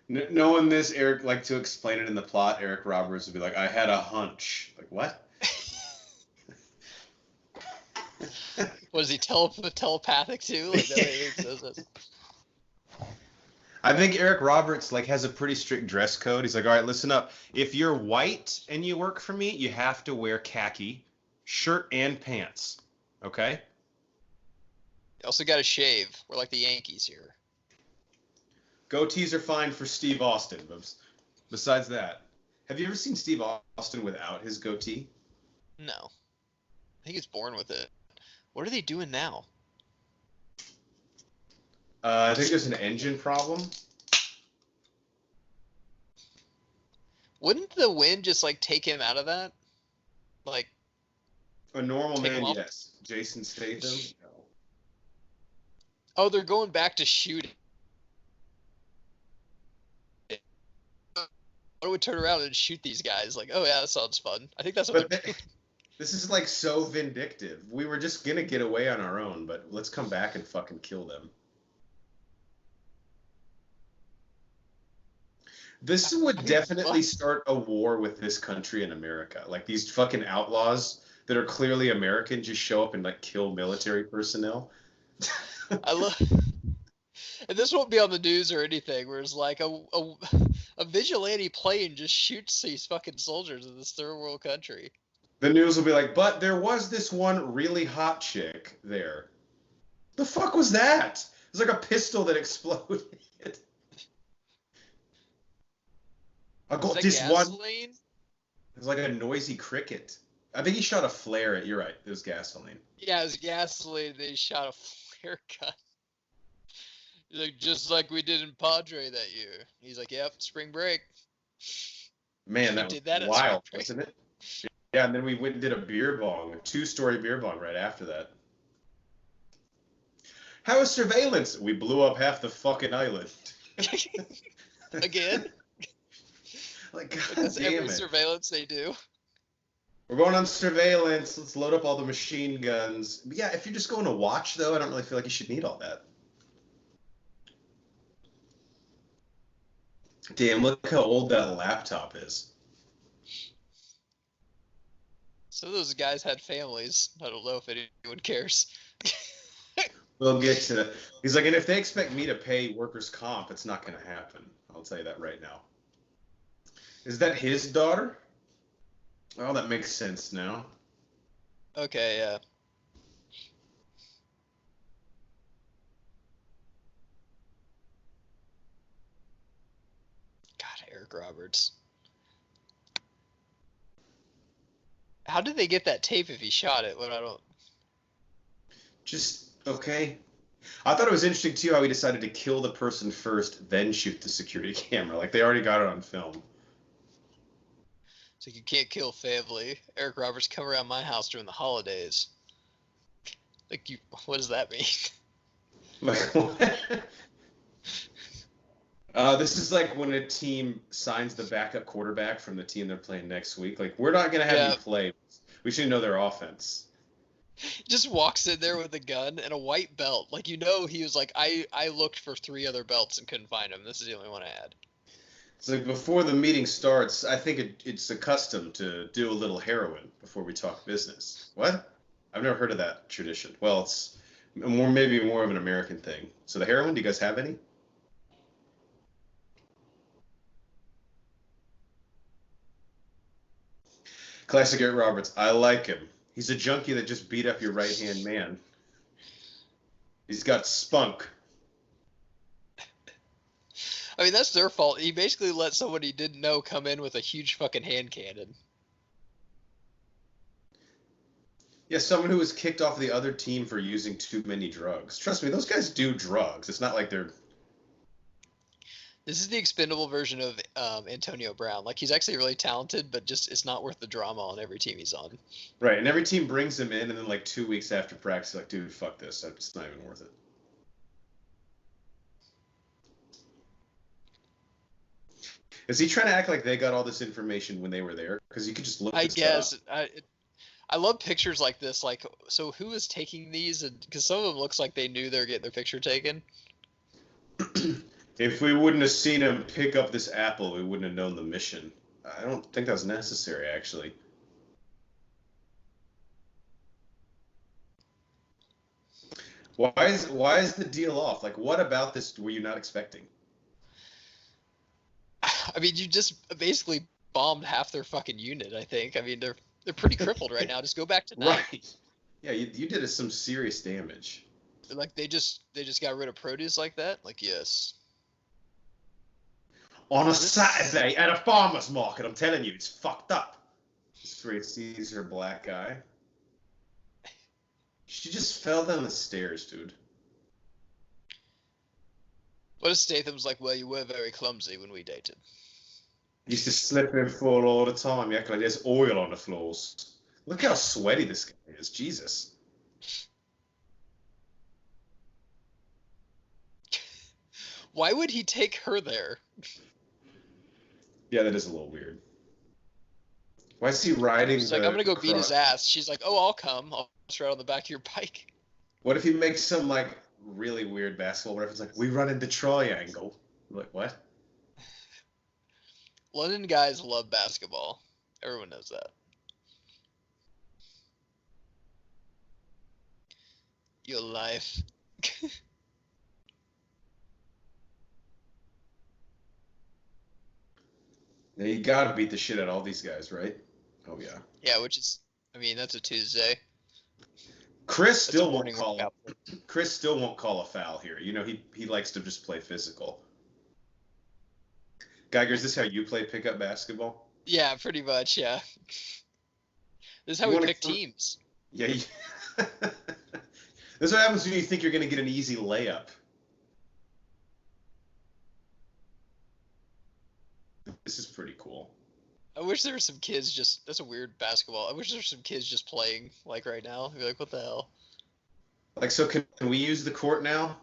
Knowing this, Eric, like to explain it in the plot, Eric Roberts would be like, I had a hunch. Like, what? Was he telepathic too? Like, I think Eric Roberts like has a pretty strict dress code. He's like, all right, listen up. If you're white and you work for me, you have to wear khaki, shirt and pants. Okay? You also got to shave. We're like the Yankees here. Goatees are fine for Steve Austin. But besides that, have you ever seen Steve Austin without his goatee? No. I think he's born with it. What are they doing now? I think there's an engine problem. Wouldn't the wind just like take him out of that? Like a normal man, yes. Jason Statham, no. Oh, they're going back to shooting. I would turn around and shoot these guys. Like, oh yeah, that sounds fun. I think that's what they're doing. This is like so vindictive. We were just gonna get away on our own, but let's come back and fucking kill them. This would definitely start a war with this country and America. Like these fucking outlaws that are clearly American just show up and like kill military personnel. I love. And this won't be on the news or anything. Where it's like a vigilante plane just shoots these fucking soldiers in this third world country. The news will be like, but there was this one really hot chick there. The fuck was that? It was like a pistol that exploded. I Was got that this one. gasoline? It was like a noisy cricket. I think he shot a flare at. You're right. It was gasoline. Yeah, it was gasoline. They shot a flare gun. He's like, just like we did in Padre that year. He's like, yep, spring break. Man, We that was did that at spring wild, break. wasn't it? Yeah, and then we went and did a beer bong, a two-story beer bong right after that. How was surveillance? We blew up half the fucking island. Again? Like, Like, god that's damn every it. surveillance they do. We're going on surveillance. Let's load up all the machine guns. But yeah, if you're just going to watch, though, I don't really feel like you should need all that. Damn, look how old that laptop is. So those guys had families. I don't know if anyone cares. We'll get to that. He's like, and if they expect me to pay workers' comp, it's not going to happen. I'll tell you that right now. Is that his daughter? Oh, that makes sense now. Okay, yeah. God, Eric Roberts. How did they get that tape if he shot it? When I don't. Just, okay. I thought it was interesting, too, how he decided to kill the person first, then shoot the security camera. Like, they already got it on film. It's like you can't kill family. Eric Roberts come around my house during the holidays. Like you, what does that mean? Like, what? This is like when a team signs the backup quarterback from the team they're playing next week. Like, we're not going to have Yeah, you play. We should know their offense. just walks in there with a gun and a white belt. Like he was like, I looked for 3 other belts and couldn't find them. This is the only one I had. It's like before the meeting starts, I think it's a custom to do a little heroin before we talk business. What? I've never heard of that tradition. Well, it's maybe more of an American thing. So the heroin, do you guys have any? Classic Eric Roberts. I like him. He's a junkie that just beat up your right hand man. He's got spunk. I mean, that's their fault. He basically let someone he didn't know come in with a huge fucking hand cannon. Yeah, someone who was kicked off the other team for using too many drugs. Trust me, those guys do drugs. It's not like they're This is the expendable version of Antonio Brown. Like he's actually really talented, but just it's not worth the drama on every team he's on. right. And every team brings him in, and then like 2 weeks after practice, like, dude, fuck this. It's not even worth it. Is he trying to act like they got all this information when they were there? Because you could just look I this up. guess I love pictures like this. Like, so who is taking these? Because some of them looks like they knew they were getting their picture taken. If we wouldn't have seen him pick up this apple, we wouldn't have known the mission. I don't think that was necessary, actually. Why is the deal off? Like, what about this were you not expecting? I mean, you just basically bombed half their fucking unit. I think. I mean, they're pretty crippled right now. Just go back to 9. Right. Yeah, you did us some serious damage. Like they just got rid of produce like that. Like yes. On a This Saturday at a farmer's market, I'm telling you, it's fucked up. This great Caesar black guy. She just fell down the stairs, dude. What if Statham's like, well, you were very clumsy when we dated. Used to slip and fall all the time. You act like there's oil on the floors. Look how sweaty this guy is. Jesus. Why would he take her there? Yeah, that is a little weird. Why is he riding She's like, I'm gonna go beat his cross? ass. She's like, oh, I'll come. I'll just ride on the back of your bike. What if he makes some like really weird basketball reference, like we run in the triangle? I'm like, what? London guys love basketball. Everyone knows that. Your life. Now you gotta beat the shit out of all these guys, right? Oh yeah. Yeah, which is I mean, that's a Tuesday. Chris That's a still won't morning call. workout. Chris still won't call a foul here. You know, he likes to just play physical. Geiger, is this how you play pickup basketball? Yeah, pretty much. Yeah. This is how You we want pick to? teams. Yeah. This is what happens when you think you're going to get an easy layup. This is pretty cool. I wish there were some kids just. That's a weird basketball. I wish there were some kids just playing like right now. I'd be like, what the hell? Like, so can we use the court now?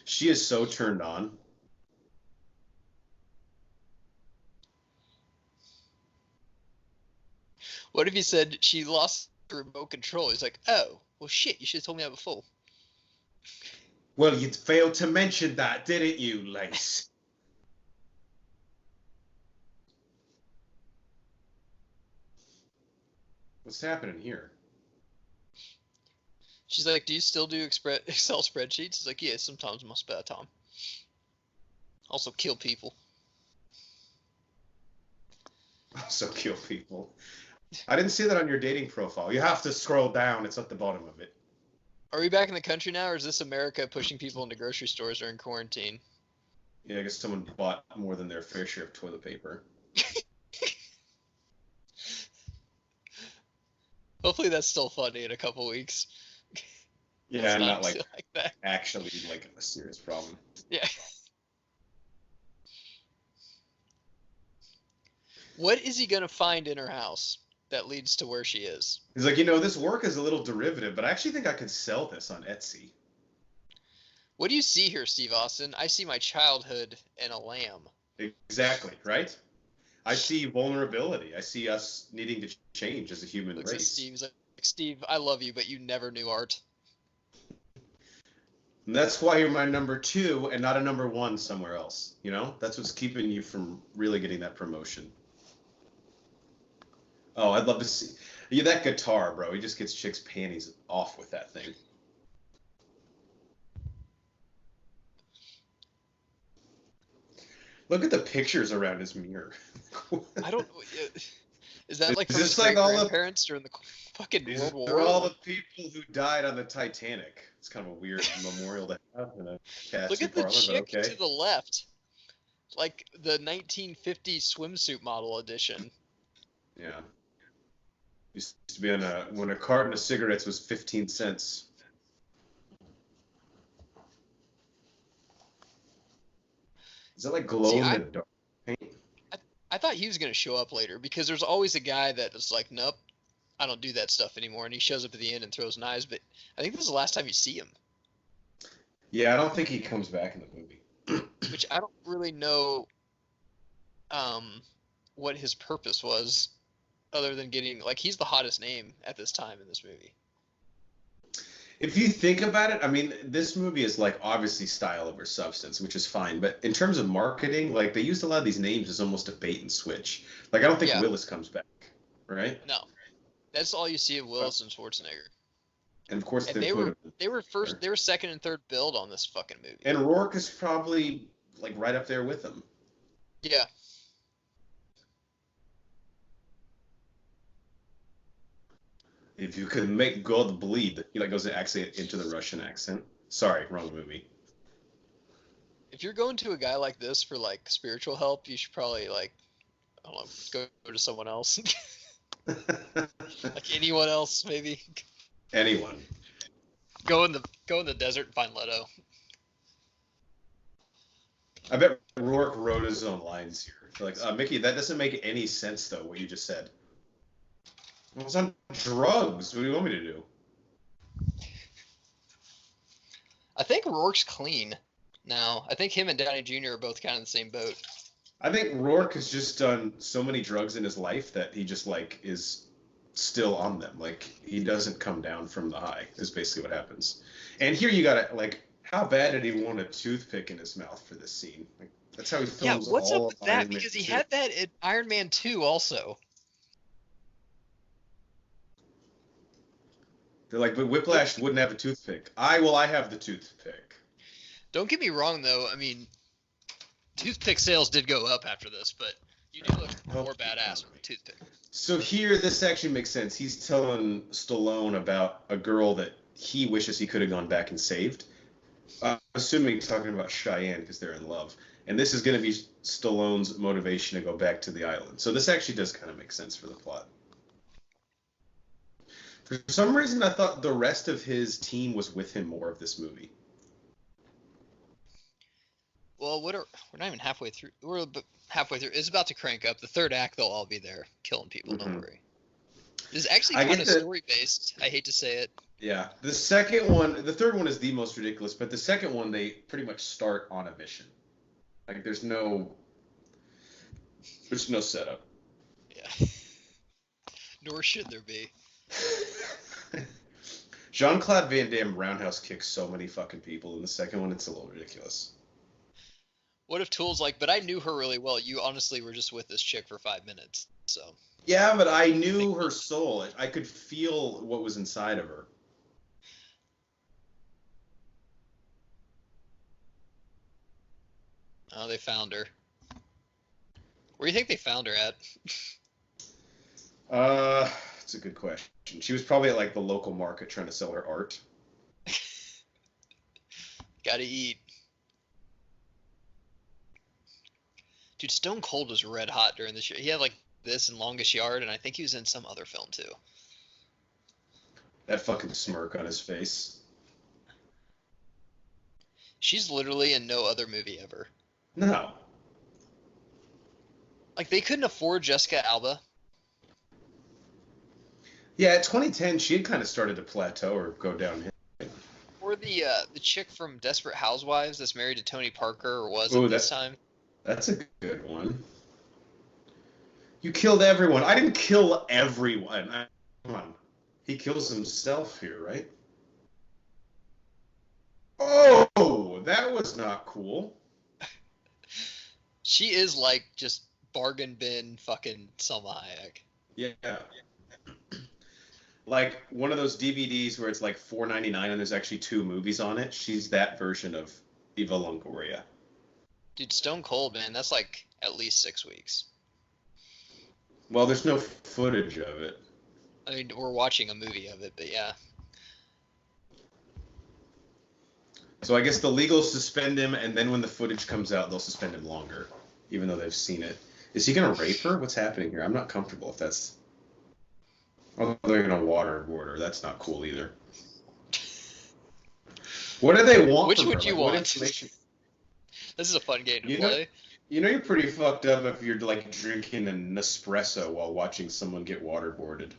She is so turned on. What if he said she lost the remote control? He's like, oh, well, shit. You should have told me that before. Well, you failed to mention that, didn't you, Lace? What's happening here? She's like, do you still do Excel spreadsheets? He's like, yeah, sometimes in my spare time. Also kill people. Also kill people. I didn't see that on your dating profile. You have to scroll down. It's at the bottom of it. Are we back in the country now, or is this America pushing people into grocery stores during quarantine? Yeah, I guess someone bought more than their fair share of toilet paper. Hopefully that's still funny in a couple weeks. Yeah, It's not like that. actually like a serious problem. Yeah. What is he gonna find in her house that leads to where she is? He's like, this work is a little derivative, but I actually think I could sell this on Etsy. What do you see here, Steve Austin? I see my childhood and a lamb. Exactly, right? I see vulnerability. I see us needing to change as a human Looks at race. Steve's like, Steve, I love you, but you never knew art. And that's why you're my number 2 and not a number 1 somewhere else. That's what's keeping you from really getting that promotion. Oh, I'd love to see. Yeah, that guitar, bro. He just gets chicks' panties off with that thing. Look at the pictures around his mirror. I don't. Is that like Is from this his like great all the- grandparents during the fucking These World War? are all the people who died on the Titanic. It's kind of a weird memorial to have in a Look casting at the parlor, chick but okay. to the left, like the 1950s swimsuit model edition. Yeah. Used to be when a carton of cigarettes was 15 cents. Is that like glow in the dark paint? I thought he was going to show up later because there's always a guy that is like, nope, I don't do that stuff anymore. And he shows up at the end and throws knives. But I think this is the last time you see him. Yeah, I don't think he comes back in the movie. Which I don't really know what his purpose was other than getting, like, he's the hottest name at this time in this movie. If you think about it, I mean, this movie is like obviously style over substance, which is fine. But in terms of marketing, like they used a lot of these names as almost a bait and switch. Like I don't think Willis comes back, right? No, that's all you see of Willis and Schwarzenegger. And of course, and they were second and third billed on this fucking movie. And Rourke is probably like right up there with them. Yeah. If you could make God bleed, he like goes actually into the Russian accent. Sorry, wrong movie. If you're going to a guy like this for like spiritual help, you should probably like, I don't know, go to someone else. Like anyone else, maybe. Anyone. Go in the desert and find Leto. I bet Rourke wrote his own lines here. Like, Mickey, that doesn't make any sense though. What you just said. I was on drugs. What do you want me to do? I think Rourke's clean now. I think him and Downey Jr. are both kind of in the same boat. I think Rourke has just done so many drugs in his life that he just like is still on them. Like he doesn't come down from the high. Is basically what happens. And here you gotta like, how bad did he want a toothpick in his mouth for this scene? Like that's how he films. Yeah, what's all up with of that? Iron Man Because he 2. had that in Iron Man 2 also. They're like, but Whiplash wouldn't have a toothpick. I have the toothpick. Don't get me wrong, though. I mean, Toothpick sales did go up after this, but you do look more badass with a toothpick. So here, this actually makes sense. He's telling Stallone about a girl that he wishes he could have gone back and saved. Assuming he's talking about Cheyenne because they're in love. And this is going to be Stallone's motivation to go back to the island. So this actually does kind of make sense for the plot. For some reason, I thought the rest of his team was with him more of this movie. Well, we're not even halfway through. We're halfway through. It's about to crank up. The third act, they'll all be there killing people. Don't worry. This is actually kind of story-based. I hate to say it. Yeah. The third one is the most ridiculous, but the second one, they pretty much start on a mission. Like, there's no setup. Yeah. Nor should there be. Jean-Claude Van Damme roundhouse kicks so many fucking people. In the second one, it's a little ridiculous. What if Tool's like, but I knew her really well. You honestly were just with this chick for 5 minutes, so. Yeah, but I knew her soul. I could feel what was inside of her. Oh, they found her. Where do you think they found her at? That's a good question. She was probably at like the local market trying to sell her art. Gotta eat. Dude, Stone Cold was red hot during this year. He had like this and Longest Yard, and I think he was in some other film too. That fucking smirk on his face. She's literally in no other movie ever. No. Like, they couldn't afford Jessica Alba. Yeah, at 2010, she had kind of started to plateau or go downhill. Or the chick from Desperate Housewives that's married to Tony Parker, or was at this time. That's a good one. You killed everyone. I didn't kill everyone. Come on. He kills himself here, right? Oh, that was not cool. She is like just bargain bin fucking Selma Hayek. Yeah. Like one of those DVDs where it's like $4.99 and there's actually 2 movies on it. She's that version of Eva Longoria. Dude, Stone Cold, man, that's like at least 6 weeks. Well, there's no footage of it. I mean, we're watching a movie of it, but yeah. So I guess the legals suspend him, and then when the footage comes out, they'll suspend him longer, even though they've seen it. Is he going to rape her? What's happening here? I'm not comfortable if that's... Oh, they're going to waterboard her. That's not cool either. What do they want Which from would her? you Like, want? This is a fun game to play. You know you're pretty fucked up if you're like drinking an espresso while watching someone get waterboarded.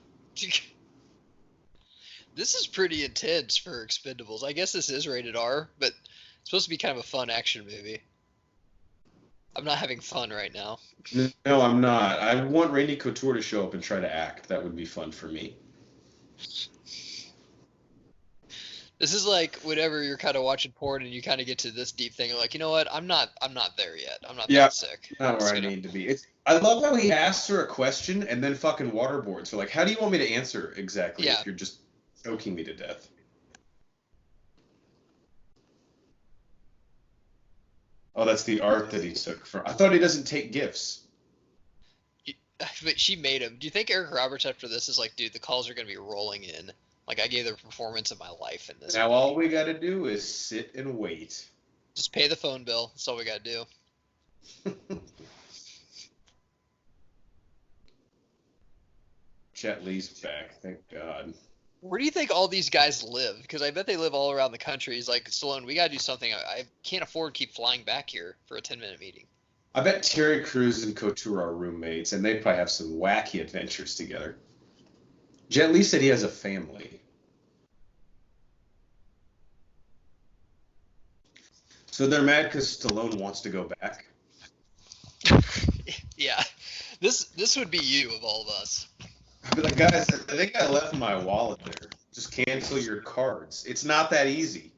This is pretty intense for Expendables. I guess this is rated R, but it's supposed to be kind of a fun action movie. I'm not having fun right now. No, I'm not. I want Randy Couture to show up and try to act. That would be fun for me. This is like whenever you're kind of watching porn and you kind of get to this deep thing, you're like, you know what? I'm not there yet. I'm not that sick. Not where I need to be. I love how he asks her a question and then fucking waterboards her. Like, how do you want me to answer exactly if you're just choking me to death? Oh, that's the art that he took from... I thought he doesn't take gifts. But she made him. Do you think Eric Roberts after this is like, dude, the calls are going to be rolling in? Like, I gave the performance of my life in this. Now all we got to do is sit and wait. Just pay the phone bill. That's all we got to do. Jet Li's back. Thank God. Where do you think all these guys live? Because I bet they live all around the country. He's like, Stallone, we got to do something. I can't afford to keep flying back here for a 10-minute meeting. I bet Terry Crews and Couture are roommates, and they probably have some wacky adventures together. Jet Li said he has a family. So they're mad because Stallone wants to go back? Yeah. This would be you of all of us. I'd be like, guys, I think I left my wallet there. Just cancel your cards. It's not that easy.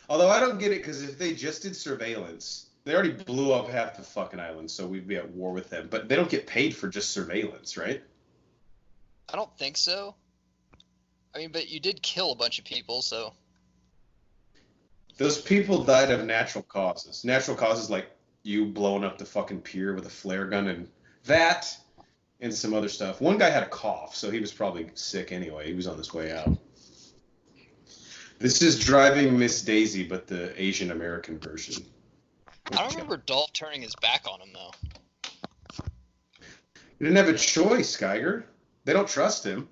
Although I don't get it, because if they just did surveillance, they already blew up half the fucking island, so we'd be at war with them. But they don't get paid for just surveillance, right? I don't think so. I mean, but you did kill a bunch of people, so... Those people died of natural causes. Natural causes like you blowing up the fucking pier with a flare gun and that and some other stuff. One guy had a cough, so he was probably sick anyway. He was on his way out. This is Driving Miss Daisy, but the Asian American version. I don't remember Dolph turning his back on him though. He didn't have a choice, Geiger. They don't trust him.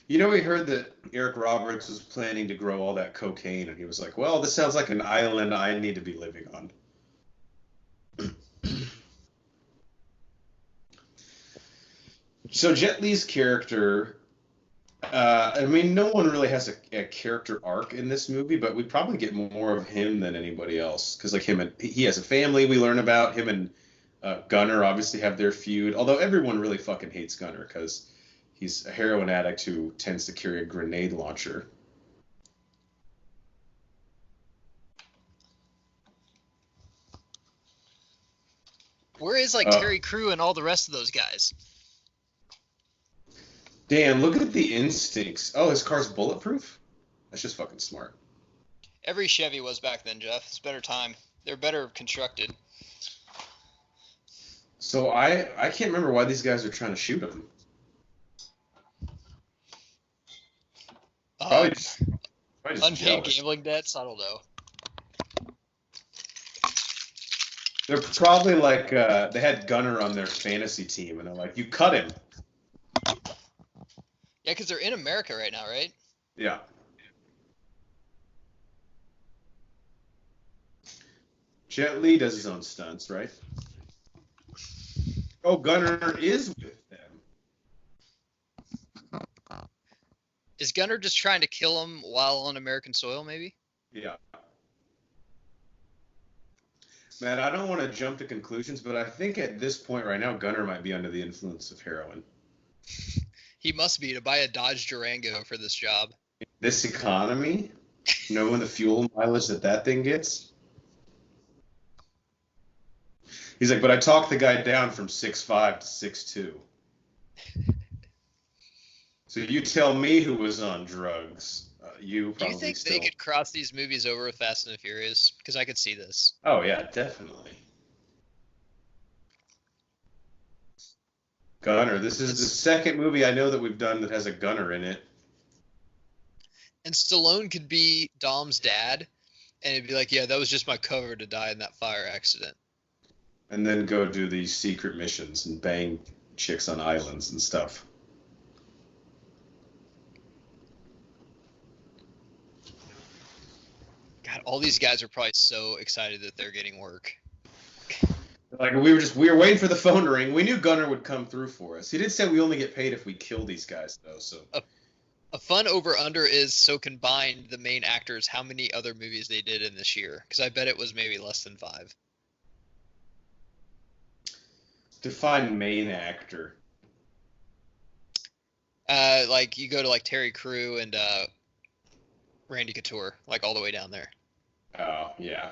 You know, we heard that Eric Roberts was planning to grow all that cocaine, and he was like, well, this sounds like an island I need to be living on. So Jet Li's character, I mean, no one really has a character arc in this movie, but we probably get more of him than anybody else. Because like he has a family we learn about. Him and Gunner obviously have their feud, although everyone really fucking hates Gunner because he's a heroin addict who tends to carry a grenade launcher. Where is like Terry Crew and all the rest of those guys? Dan, look at the instincts. Oh, his car's bulletproof? That's just fucking smart. Every Chevy was back then, Jeff. It's better time. They're better constructed. So I can't remember why these guys are trying to shoot him. Probably just unpaid jealous. Gambling debts? I don't know. They're probably like, they had Gunner on their fantasy team, and they're like, you cut him. Yeah, because they're in America right now, right? Yeah. Jet Li does his own stunts, right? Oh, Gunner is with them. Is Gunner just trying to kill him while on American soil, maybe? Yeah. Man, I don't want to jump to conclusions, but I think at this point right now, Gunner might be under the influence of heroin. He must be to buy a Dodge Durango for this job. This economy, knowing the fuel mileage that thing gets. He's like, but I talked the guy down from 6'5" to 6'2". So you tell me who was on drugs. You probably. Do you think still... they could cross these movies over with Fast and the Furious? Because I could see this. Oh yeah, definitely. Gunner. This is the second movie I know that we've done that has a gunner in it. And Stallone could be Dom's dad, and it'd be like, yeah, that was just my cover to die in that fire accident. And then go do these secret missions and bang chicks on islands and stuff. God, all these guys are probably so excited that they're getting work. Like we were waiting for the phone to ring. We knew Gunner would come through for us. He did say we only get paid if we kill these guys, though. So a fun over/under is so combined the main actors how many other movies they did in this year, because I bet it was maybe less than 5. Define main actor. Like you go to like Terry Crew and Randy Couture, like all the way down there. Oh yeah.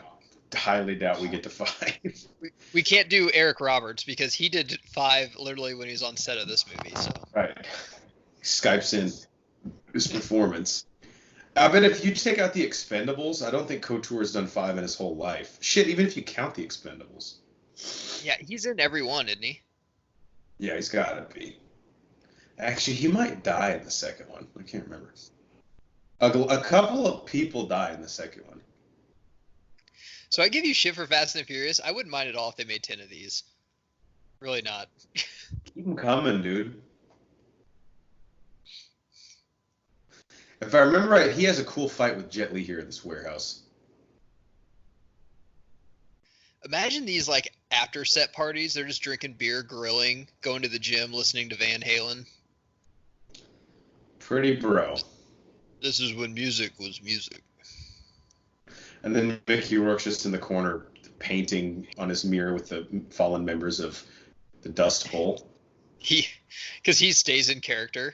Highly doubt we get to 5. We can't do Eric Roberts because he did 5 literally when he was on set of this movie. So right, Skypes in his performance. I bet if you take out the Expendables, I don't think Couture has done 5 in his whole life. Shit, even if you count the Expendables. Yeah, he's in every one, isn't he? Yeah, he's gotta be. Actually, he might die in the second one. I can't remember. A couple of people die in the second one. So I give you shit for Fast and the Furious. I wouldn't mind at all if they made 10 of these. Really not. Keep them coming, dude. If I remember right, he has a cool fight with Jet Li here in this warehouse. Imagine these like after set parties. They're just drinking beer, grilling, going to the gym, listening to Van Halen. Pretty bro. This is when music was music. And then Mickey Rourke's just in the corner painting on his mirror with the fallen members of the Dust Bowl. Because he stays in character.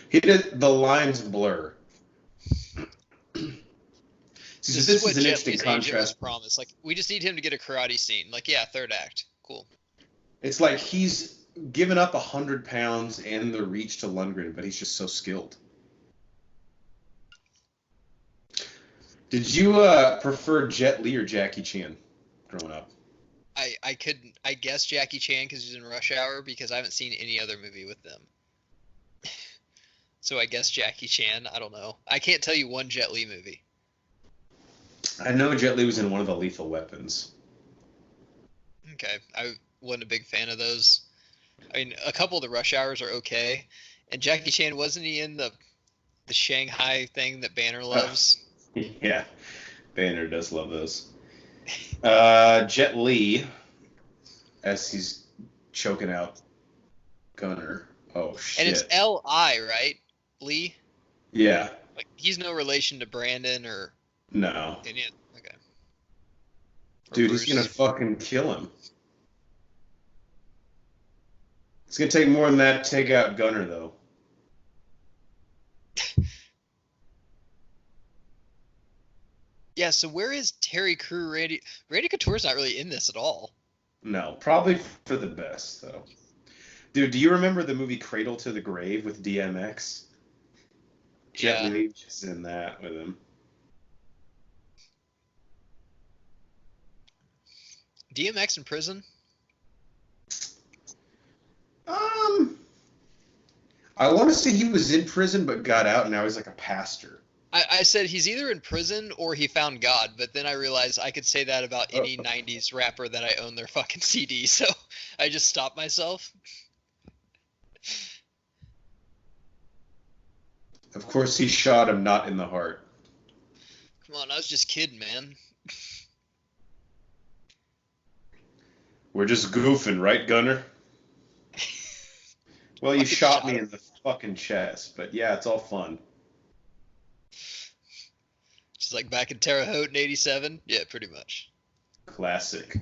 He did the lines blur. See, this is an interesting contrast. Promise. Like we just need him to get a karate scene. Like yeah, third act, cool. It's like he's given up 100 pounds and the reach to Lundgren, but he's just so skilled. Did you prefer Jet Li or Jackie Chan growing up? I couldn't. I guess Jackie Chan because he's in Rush Hour because I haven't seen any other movie with them. So I guess Jackie Chan. I don't know. I can't tell you one Jet Li movie. I know Jet Li was in one of the Lethal Weapons. Okay, I wasn't a big fan of those. I mean, a couple of the Rush Hours are okay, and Jackie Chan wasn't he in the Shanghai thing that Banner Uh, loves? yeah, Banner does love those. Jet Li, as he's choking out Gunner. Oh And it's shit. L.I., right? Lee? Yeah. Like he's no relation to Brandon or No. any okay. Or Dude, he's gonna Bruce. fucking kill him. It's gonna take more than that to take out Gunner, though. Yeah, so where is Terry Crew Randy Couture's not really in this at all. No, probably for the best, though. Dude, do you remember the movie Cradle to the Grave with DMX? Jet Yeah. Li is in that with him. DMX in prison? Um, I want to say he was in prison but got out, and now he's like a pastor. I said he's either in prison or he found God, but then I realized I could say that about Oh, any 90s rapper that I own their fucking CD, so I just stopped myself. of course, he shot him not in the heart. Come on, I was just kidding, man. We're just goofing, right, Gunner? Well, you Fucking shot shot me him. in the fucking chest, but yeah, it's all fun. Just like back in Terre Haute in 87. Yeah, pretty much. Classic.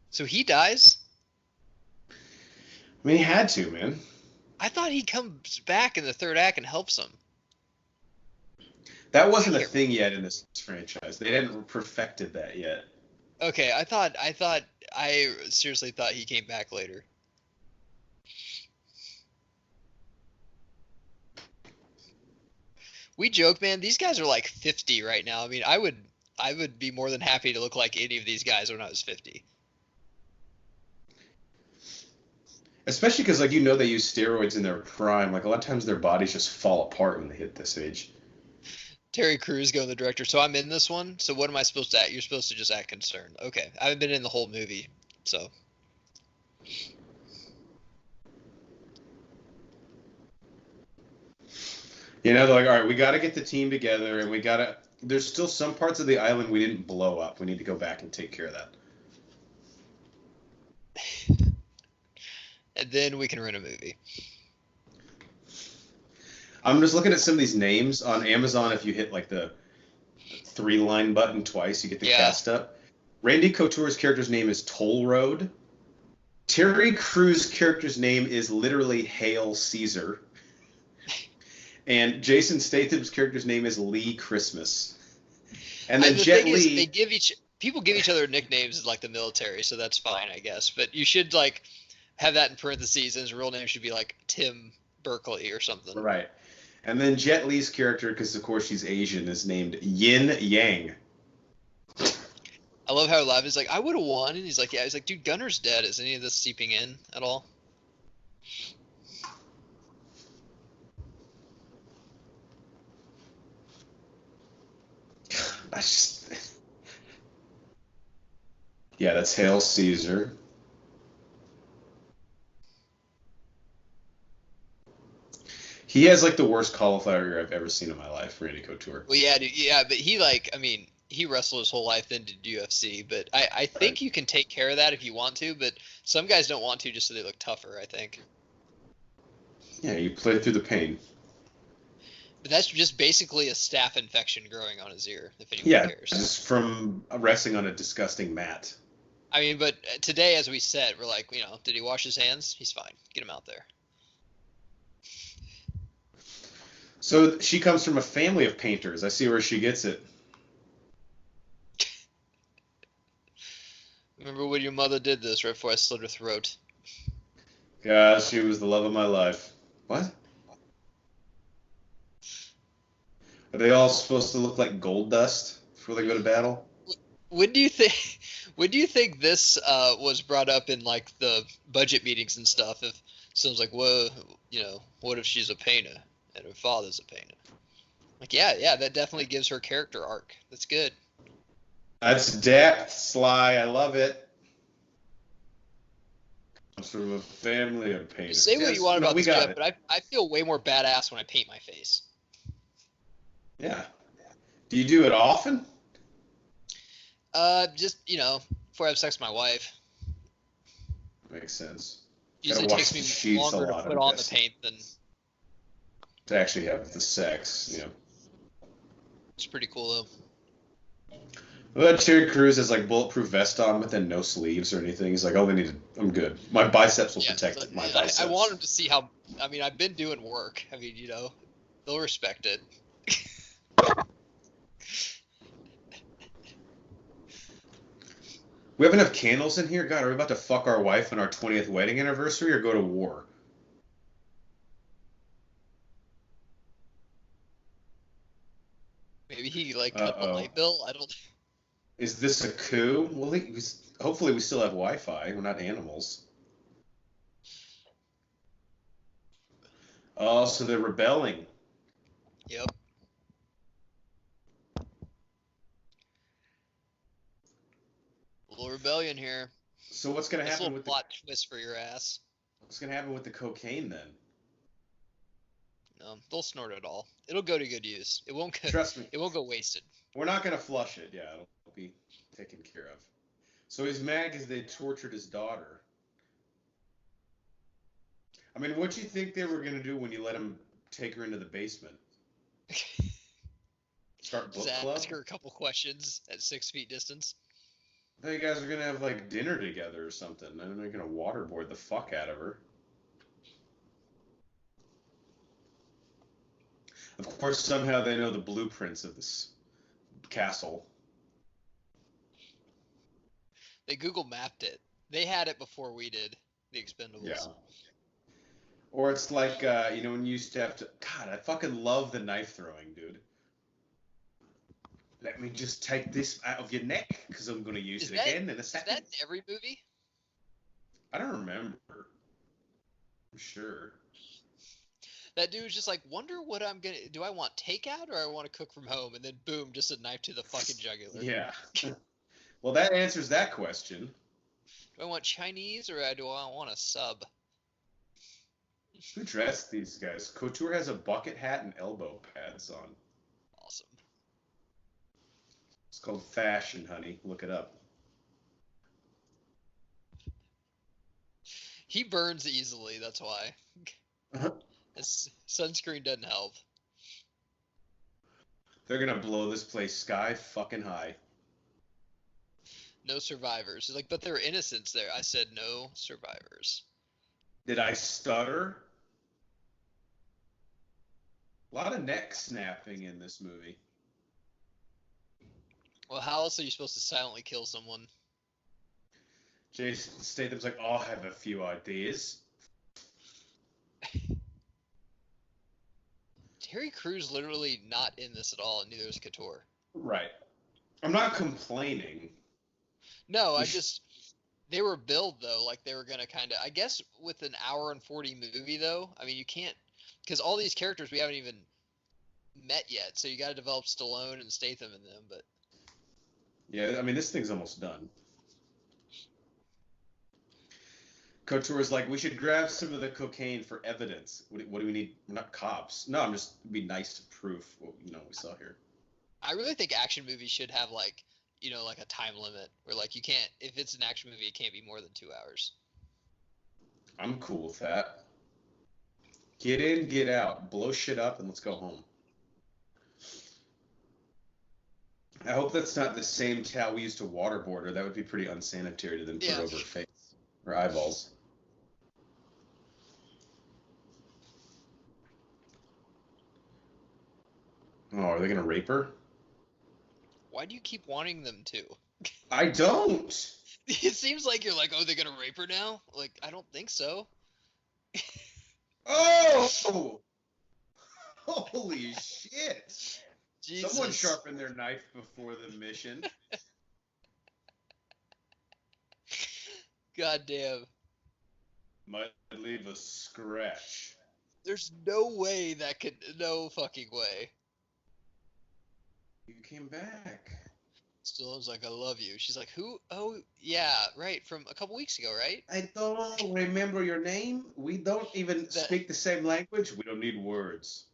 So he dies? I mean, he had to, man. I thought he comes back in the third act and helps him. That I wasn't a can't. thing yet in this franchise. They hadn't perfected that yet. Okay, I seriously thought he came back later. We joke, man. These guys are like 50 right now. I mean, I would be more than happy to look like any of these guys when I was 50. Especially because, like, you know, they use steroids in their prime. Like, a lot of times their bodies just fall apart when they hit this age. Terry Crews going the director. So I'm in this one. So what am I supposed to act? You're supposed to just act concerned. Okay. I haven't been in the whole movie. So You know, they're like, all right, we got to get the team together, and we got to. There's still some parts of the island we didn't blow up. We need to go back and take care of that. and then we can rent a movie. I'm just looking at some of these names on Amazon. If you hit like the three-line button twice, you get the Yeah. cast up. Randy Couture's character's name is Toll Road. Terry Crews' character's name is literally Hail Caesar. And Jason Statham's character's name is Lee Christmas. And then The Jet thing is, they Li, give each people give each other nicknames like the military, so that's fine, I guess. But you should like have that in parentheses, and his real name should be like Tim Berkeley or something. right. And then Jet Li's character, because of course she's Asian, is named Yin Yang. I love how live is like, I would have won, and he's like, yeah, he's like, dude, Gunner's dead. Is any of this seeping in at all? I just, yeah, that's Hail Caesar. He has like the worst cauliflower ear I've ever seen in my life, Randy Couture. Well, yeah, dude, yeah, but he like, I mean, he wrestled his whole life, then did UFC. But I Right. think you can take care of that if you want to, but some guys don't want to just so they look tougher, I think. Yeah, you play through the pain. But that's just basically a staph infection growing on his ear, if anyone Yeah, cares. just from resting on a disgusting mat. I mean, but today, as we said, we're like, did he wash his hands? He's fine. Get him out there. So she comes from a family of painters. I see where she gets it. Remember when your mother did this right before I slit her throat? Yeah, she was the love of my life. What? Are they all supposed to look like gold dust before they go to battle? When do you think when do you think this was brought up in like the budget meetings and stuff? If someone's like, "Well, what if she's a painter and her father's a painter?" Like, yeah, that definitely gives her character arc. That's good. That's depth, Sly. I love it. I'm sort of a family of Say painters. what you Yes, want no, about we this, got Jeff, it. but I feel way more badass when I paint my face. Yeah. Do you do it often? Just before I have sex with my wife. Makes sense. Gotta Usually wash takes the me sheets a longer to lot, put I'm on the guessing, paint than to actually have the sex. it's pretty cool though. Well, Terry Crews has like bulletproof vest on, but then no sleeves or anything. He's like, "Oh, they need. I'm good. My biceps will Yeah, protect my I want biceps." them to see how. I mean, I've been doing work. I mean, they'll respect it. We have enough candles in here. God, are we about to fuck our wife on our 20th wedding anniversary or go to war? Maybe he like cut the Uh-oh. light bill. I don't. Is this a coup? Well, hopefully we still have Wi-Fi. We're not animals. Oh, so they're rebelling. Yep, a little rebellion here. So what's gonna Nice happen little with the plot twist for your ass. what's gonna happen with the cocaine then? No, they'll snort it all. It'll go to good use. It won't go. Trust me, It won't go wasted. we're not gonna flush it. Yeah, it'll be taken care of. So he's mad because they tortured his daughter. I mean, what do you think they were gonna do when you let him take her into the basement? Start Just book ask club? her a couple questions at 6 feet distance. I thought you guys are gonna have like dinner together or something. And they're gonna waterboard the fuck out of her. Of course, somehow they know the blueprints of this castle. They Google mapped it. They had it before we did. The Yeah. Expendables. Or it's like when you used to have to. God, I fucking love the knife throwing, dude. Let me just take this out of your neck because I'm gonna use Is it that again in a is that second. in every movie? I don't remember. I'm sure. That dude was just like, wonder what I'm gonna. Do I want takeout or I want to cook from home? And then boom, just a knife to the fucking jugular. Yeah. Well, that answers that question. Do I want Chinese or do I want a sub? Who dressed these guys? Couture has a bucket hat and elbow pads on. Awesome. It's called fashion, honey. Look it up. He burns easily. That's why. His sunscreen doesn't help. They're gonna blow this place sky fucking high. No survivors. Like, but there are innocents there. I said no survivors. Did I stutter? A lot of neck snapping in this movie. Well, how else are you supposed to silently kill someone? Jason Statham's like, oh, I have a few ideas. Terry Crews literally not in this at all, and neither is Couture. Right. I'm not complaining. No, they were billed though, like they were gonna kind of. I guess with an hour and 40 movie though, I mean you can't because all these characters we haven't even met yet, so you got to develop Stallone and Statham in them. But Yeah, I mean, this thing's almost done. Couture's like, we should grab some of the cocaine for evidence. What do we need? We're not cops. No, I'm just it'd be nice to prove what we saw here. I really think action movies should have like like a time limit where like you can't if it's an action movie it can't be more than 2 hours. I'm cool with that. Get in, get out, blow shit up, and let's go home. I hope that's not the same towel we used to waterboard her. That would be pretty unsanitary to then put Yeah. over her face or eyeballs. Oh, are they gonna rape her? Why do you keep wanting them to? I don't. It seems like you're like, oh, they're gonna rape her now. Like I don't think so. Oh! Holy shit! Someone Jesus. sharpened their knife before the mission. God damn. Might leave a scratch. There's no way that could. No fucking way. You came back. Stallone's like, I love you. She's like, who? Oh, yeah, right. From a couple weeks ago, right? I don't remember your name. We don't even That speak the same language. We don't need words.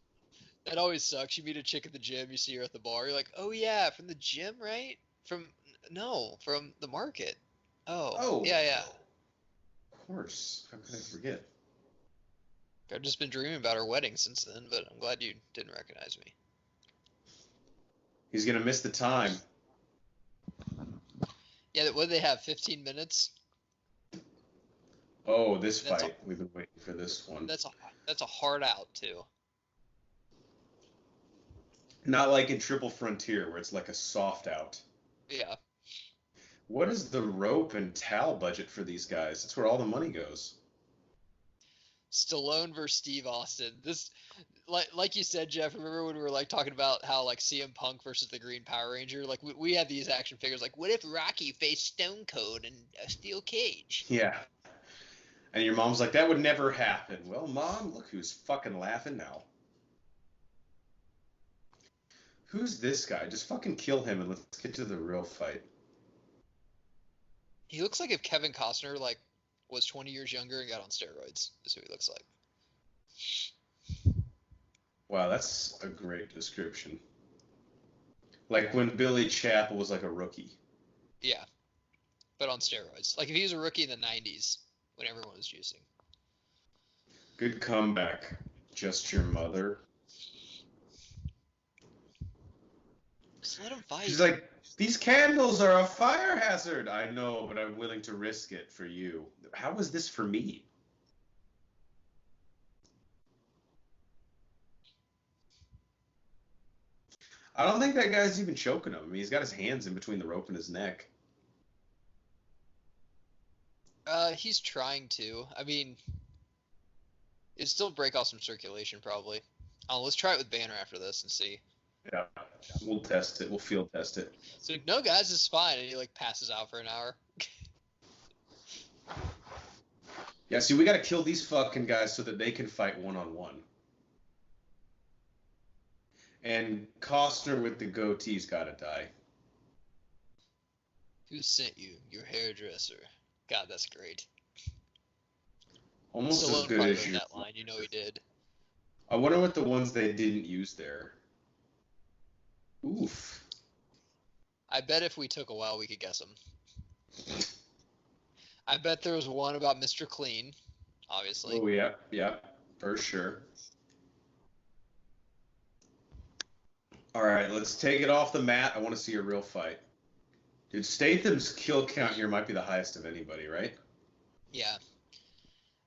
that always sucks. You meet a chick at the gym, you see her at the bar, you're like, oh yeah, from the gym, right? From no, from the market. Oh, Oh, yeah, yeah. of course. How could I forget? I've just been dreaming about our wedding since then, but I'm glad you didn't recognize me. He's gonna miss the time. Yeah, what did they have? 15 minutes? Oh, this That's a fight. We've been waiting for this one. that's a that's a hard out too. Not like in Triple Frontier, where it's like a soft out. Yeah. What is the rope and towel budget for these guys? That's where all the money goes. Stallone versus Steve Austin. This, like you said, Jeff. Remember when we were like talking about how like CM Punk versus the Green Power Ranger? Like we had these action figures. Like, what if Rocky faced Stone Cold in a steel cage? Yeah. And your mom's like, that would never happen. Well, mom, look who's fucking laughing now. Who's this guy? Just fucking kill him and let's get to the real fight. He looks like if Kevin Costner like was 20 years younger and got on steroids. That's who he looks like. Wow, that's a great description. Like when Billy Chapel was like a rookie. Yeah, but on steroids. Like if he was a rookie in the 90s when everyone was juicing. Good comeback. Just your mother. Just let him fight. She's like, these candles are a fire hazard. I know, but I'm willing to risk it for you. How is this for me? I don't think that guy's even choking him. I mean, he's got his hands in between the rope and his neck. He's trying to. I mean, it'd still break off some circulation probably. Oh, let's try it with Banner after this and see. Yeah, we'll test it. We'll field test it. So like, no, guys, it's fine, and he like passes out for an hour. Yeah, see, we got to kill these fucking guys so that they can fight one-on-one. And Costner with the goatee's got to die. Who sent you? Your hairdresser. God, that's great. Almost Stallone as good probably as wrote you. that line. You know he did. I wonder what the ones they didn't use there. Oof. I bet if we took a while, we could guess him. I bet there was one about Mr. Clean, obviously. Oh, yeah, yeah, for sure. All right, let's take it off the mat. I want to see a real fight. Dude, Statham's kill count here might be the highest of anybody, right? Yeah.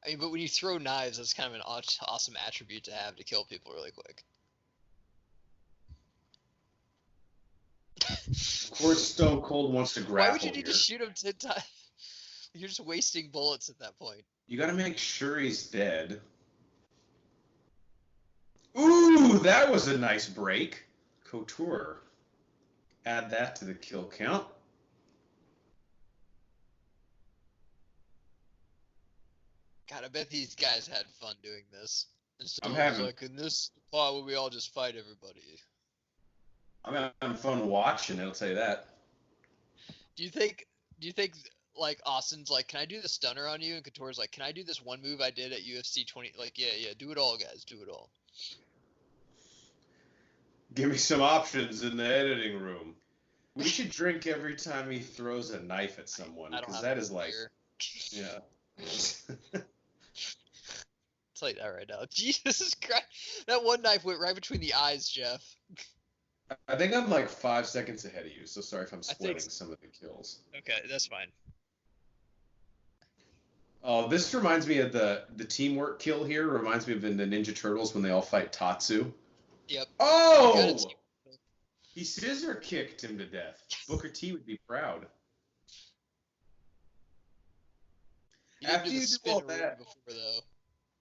I mean, but when you throw knives, that's kind of an awesome attribute to have to kill people really quick. Of course, Stone Cold wants to grapple Why would you need here. to shoot him 10 times? You're just wasting bullets at that point. You got to make sure he's dead. Ooh, that was a nice break. Couture. Add that to the kill count. God, I bet these guys had fun doing this. And I'm Stallone was having like, in this plot, will we all just fight everybody? I'm having fun watching it, I'll tell you that. Do you think like Austin's like, can I do the stunner on you? And Couture's like, can I do this one move I did at UFC 20? Like, yeah, do it all, guys, do it all. Give me some options in the editing room. We should drink every time he throws a knife at someone, I don't because have that a is like, beer. yeah. Tell you that right now. Jesus Christ. That one knife went right between the eyes, Jeff. I think I'm like 5 seconds ahead of you, so sorry if I'm splitting so. some of the kills. Okay, that's fine. Oh, this reminds me of the teamwork kill here. Reminds me of in the Ninja Turtles when they all fight Tatsu. Yep. Oh! He scissor kicked him to death. Booker T would be proud. You didn't After do the you do spin all room that, before, though.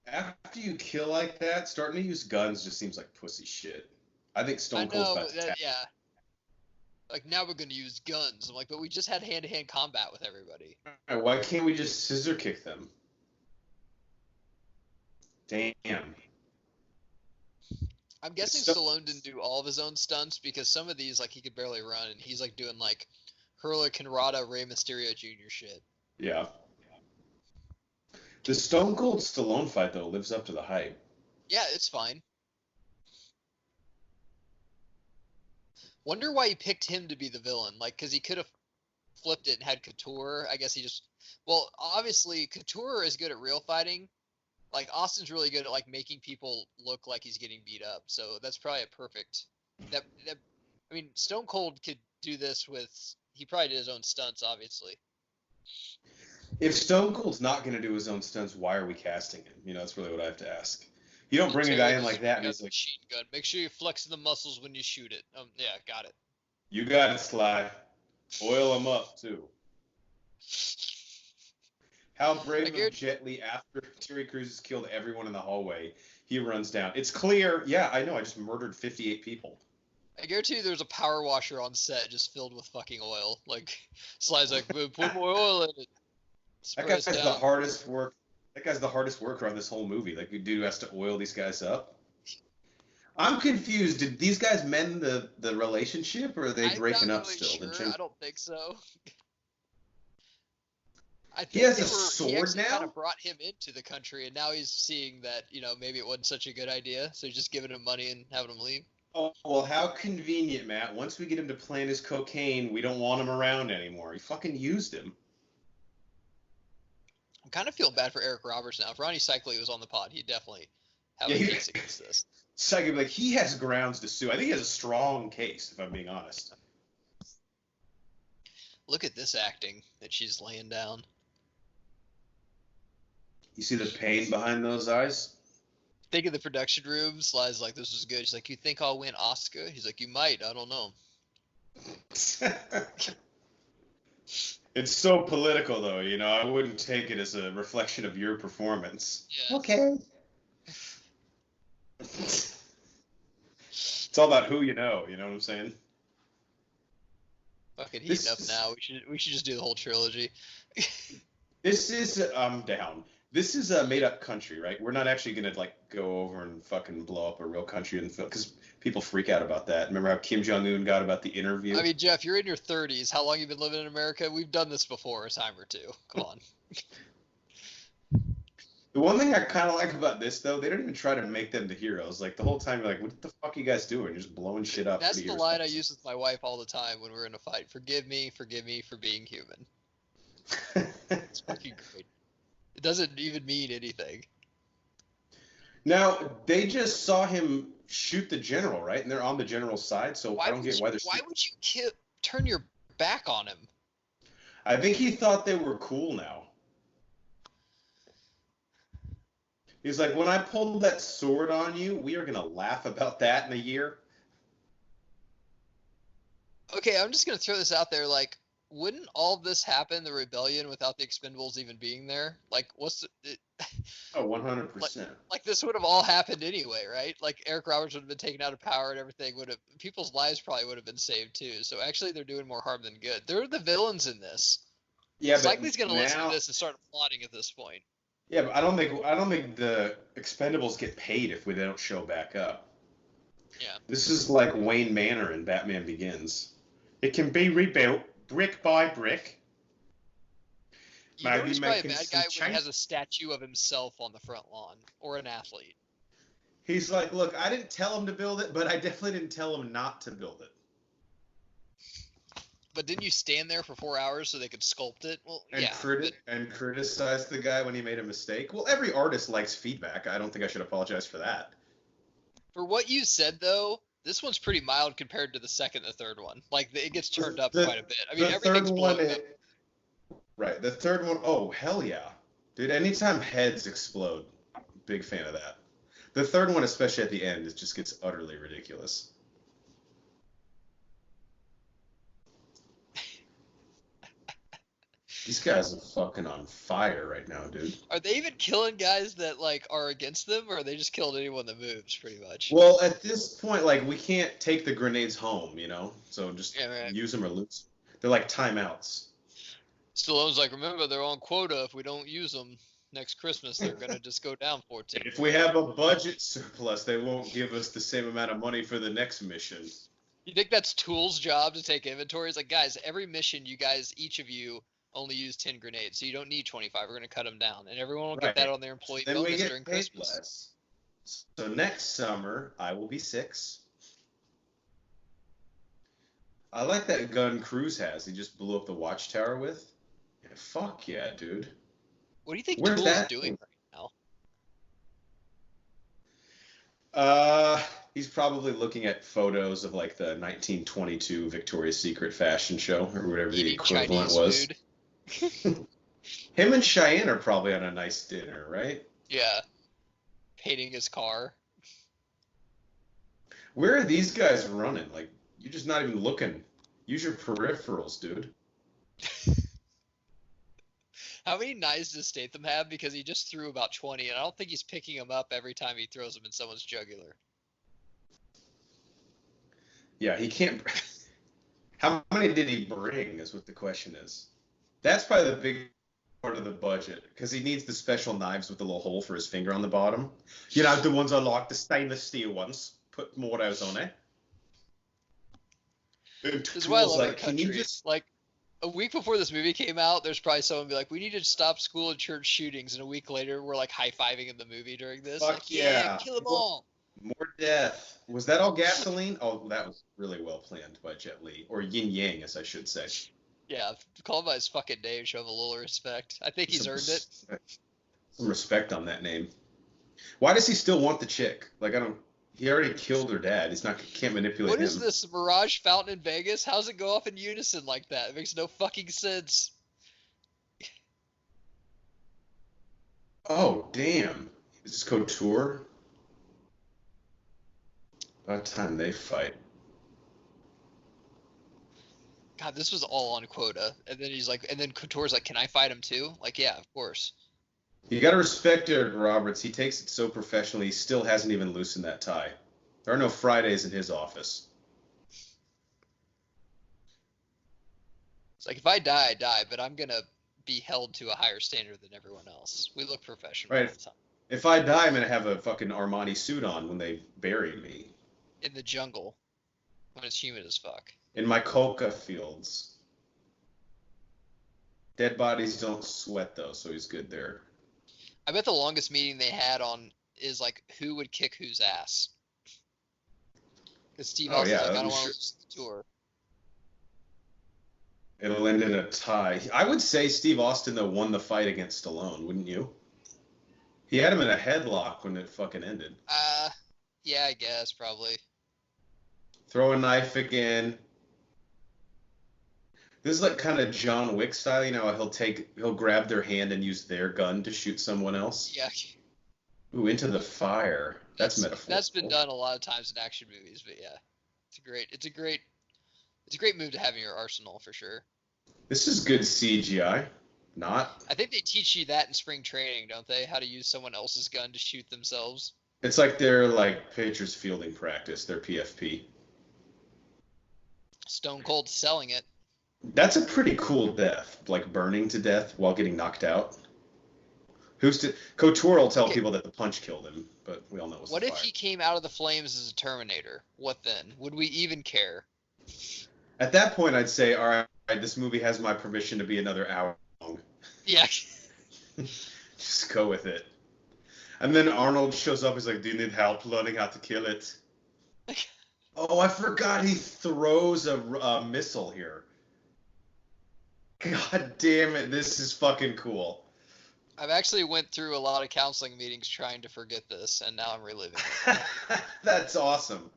After you kill like that, starting to use guns just seems like pussy shit. I think I Stone Cold's know about to that, tap. yeah. Like now we're gonna use guns. I'm like, but we just had hand-to-hand combat with everybody. Why can't we just scissor kick them? Damn. I'm guessing So, Stallone didn't do all of his own stunts because some of these, like, he could barely run, and he's like doing like Hurricane Rey Mysterio Jr. shit. yeah. The Stone Cold Stallone fight though lives up to the hype. Yeah, it's fine. Wonder why he picked him to be the villain. Like, because he could have flipped it and had Couture. I guess he just. Well, obviously, Couture is good at real fighting. Like, Austin's really good at like making people look like he's getting beat up. So that's probably a perfect. That I mean, Stone Cold could do this with. He probably did his own stunts, obviously. If Stone Cold's not going to do his own stunts, why are we casting him? That's really what I have to ask. You don't bring a guy in like that and he's like, Machine gun. Make sure you flex the muscles when you shoot it. Yeah, got it. "You got it, Sly. Oil him up too." How I brave of guarantee, Jet Li after Terry Crews has killed everyone in the hallway. He runs down. It's clear. Yeah, I know. I just murdered 58 people. I guarantee you there's a power washer on set just filled with fucking oil. Like, Sly's like, put more oil in it. That Spray guy's us the down. hardest work. That guy's the hardest worker on this whole movie. Like, the dude who has to oil these guys up. I'm confused. Did these guys mend the relationship, or are they I'm breaking not up really still? sure. I don't think so. I He think has they a were. He sword actually kind of now. brought him into the country, and now he's seeing that maybe it wasn't such a good idea. So he's just giving him money and having him leave. Oh, well, how convenient, Matt. Once we get him to plant his cocaine, we don't want him around anymore. He fucking used him. I'm kind of feeling bad for Eric Roberts now. If Ronnie Cycli was on the pod, he'd definitely have Yeah, a case against this. like he has grounds to sue. I think he has a strong case, if I'm being honest. Look at this acting that she's laying down. You see the pain behind those eyes? Think of the production room. Sly's like, this was good. She's like, you think I'll win Oscar? He's like, you might. I don't know. It's so political, though. I wouldn't take it as a reflection of your performance. Yeah. Okay. It's all about who you know. You know what I'm saying? Fucking heating This up is now. We should just do the whole trilogy. this is I'm down. This is a made up country, right? We're not actually gonna like go over and fucking blow up a real country and because people freak out about that. Remember how Kim Jong Un got about the I interview? mean, Jeff, you're in your 30s. How long you been living in America? We've done this before a time or two. Come on. The one thing I kind of like about this, though, they don't even try to make them the heroes. Like the whole time, you're like, "What the fuck are you guys doing? You're just blowing shit up, That's pretty the line I irresponsible." use with my wife all the time when we're in a fight. Forgive me for being human. It's fucking great. It doesn't even mean anything. Now they just saw him shoot the general, right? And they're on the general's side, so I Why don't would get you? why they're. Why would you turn your back on him? I think he thought they were cool now. He's like, when I pulled that sword on you, we are gonna laugh about that in a year. Okay, I'm just gonna throw this out there. Like, wouldn't all of this happen, the rebellion, without the Expendables even being there? Like, Oh, like, 100%. like this would have all happened anyway, right? Like Eric Roberts would have been taken out of power and everything would have people's lives probably would have been saved too. So actually they're doing more harm than good. They're the villains in this. Yeah, Cycli's but gonna listen to now, this and start applauding at this point. yeah, but I don't think the Expendables get paid if they don't show back up. Yeah. This is like Wayne Manor in Batman Begins. It can be rebuilt brick by brick. Maybe He's probably a making bad some guy when he change. has a statue of himself on the front lawn or an athlete. He's like, look, I didn't tell him to build it, but I definitely didn't tell him not to build it. But didn't you stand there for 4 hours so they could sculpt it? Well, And yeah. But criticize the guy when he made a mistake. Well, every artist likes feedback. I don't think I should apologize for that. for what you said though, this one's pretty mild compared to the second and the third one. Like it gets turned The up quite a bit. I mean, the third everything's one, blown up. right? The third one, oh hell yeah, dude! Anytime heads explode, big fan of that. The third one, especially at the end, it just gets utterly ridiculous. These guys are fucking on fire right now, dude. Are they even killing guys that like are against them, or are they just killing anyone that moves, pretty much? Well, at this point, like, we can't take the grenades home, you know? So just Yeah, right. use them or lose. They're like timeouts. Stallone's like, remember, they're on quota. If we don't use them next Christmas, they're gonna just go down 14 If we points. have a budget surplus, they won't give us the same amount of money for the next mission. You think that's Tool's job to take inventory? It's like, guys, every mission, you guys, each of you, only use 10 grenades, so you don't need 25. We're gonna cut them down, and everyone will get that Right. on their employee Then we bonus during get paid Christmas. less. So next summer, I will be 6. I like that gun Cruz has. He just blew up the watchtower with. Yeah, fuck yeah, dude. What do you think Where's Tool's that doing thing? right now? He's probably looking at photos of like the 1922 Victoria's Secret fashion show or whatever the Eating equivalent Chinese was. food. Him and Cheyenne are probably on a nice dinner, right? Yeah, painting his car. Where are these guys running? Like, you're just not even looking. Use your peripherals, dude. How many knives does Statham have? Because he just threw about 20, and I don't think he's picking them up every time he throws them in someone's jugular. Yeah, he can't. How many did he bring? Is what the question is. That's probably the big part of the budget because he needs the special knives with the little hole for his finger on the bottom. You know, the ones I like, the stainless steel ones. Put more of those on it. And This is why I Tool's love our like, can you country. just. Like, a week before this movie came out, there's probably someone be like, we need to stop school and church shootings. And a week later, we're like high-fiving in the movie during this. Fuck Like, yeah. kill them all. More death. Was that all gasoline? Oh, that was really well planned by Jet Li. Or Yin Yang, as I should say. Yeah, call him by his fucking name, show him a little respect. I think he's earned it. Some respect on that name. Why does he still want the chick? Like, I don't. He already killed her dad. He's not. Can't manipulate What him. is this, Mirage Fountain in Vegas? How's it go off in unison like that? It makes no fucking sense. Oh damn! Is this Couture? About time they fight. God, this was all on quota. And then he's like, and then Couture's like, can I fight him too? Like, yeah, of course. You gotta respect Eric Roberts. He takes it so professionally. He still hasn't even loosened that tie. There are no Fridays in his office. It's like, if I die, I die, but I'm gonna be held to a higher standard than everyone else. We look professional all Right. the time. If I die, I'm gonna have a fucking Armani suit on when they bury me In the jungle, when it's humid as fuck. in my coca fields. Dead bodies don't sweat though, so he's good there. I bet the longest meeting they had on is like, who would kick whose ass? Because Steve Oh Austin's yeah, like, I I'm don't want to sure lose the tour. it'll end in a tie. I would say Steve Austin though won the fight against Stallone, wouldn't you? He had him in a headlock when it fucking ended. Yeah, I guess, probably. Throw a knife again. This is like kind of John Wick style, you know, how he'll grab their hand and use their gun to shoot someone else. Yeah, Ooh, into the fire. That's metaphorical. that's been done a lot of times in action movies, but yeah, it's a great move to have in your arsenal for sure. This is good CGI. Not. I think they teach you that in spring training, don't they? How to use someone else's gun to shoot themselves. It's like their like pitchers fielding practice, their PFP. Stone Cold selling it. That's a pretty cool death, like burning to death while getting knocked out. Couture will tell Okay, people that the punch killed him, but we all know it was what the if fire. he came out of the flames as a Terminator? What then? Would we even care? At that point, I'd say, all right, this movie has my permission to be another hour long. Yeah. Just go with it. And then Arnold shows up. He's like, "Do you need help learning how to kill it?" Oh, I forgot he throws a missile here. God damn it! This is fucking cool. I've actually went through a lot of counseling meetings trying to forget this, and now I'm reliving it. That's awesome.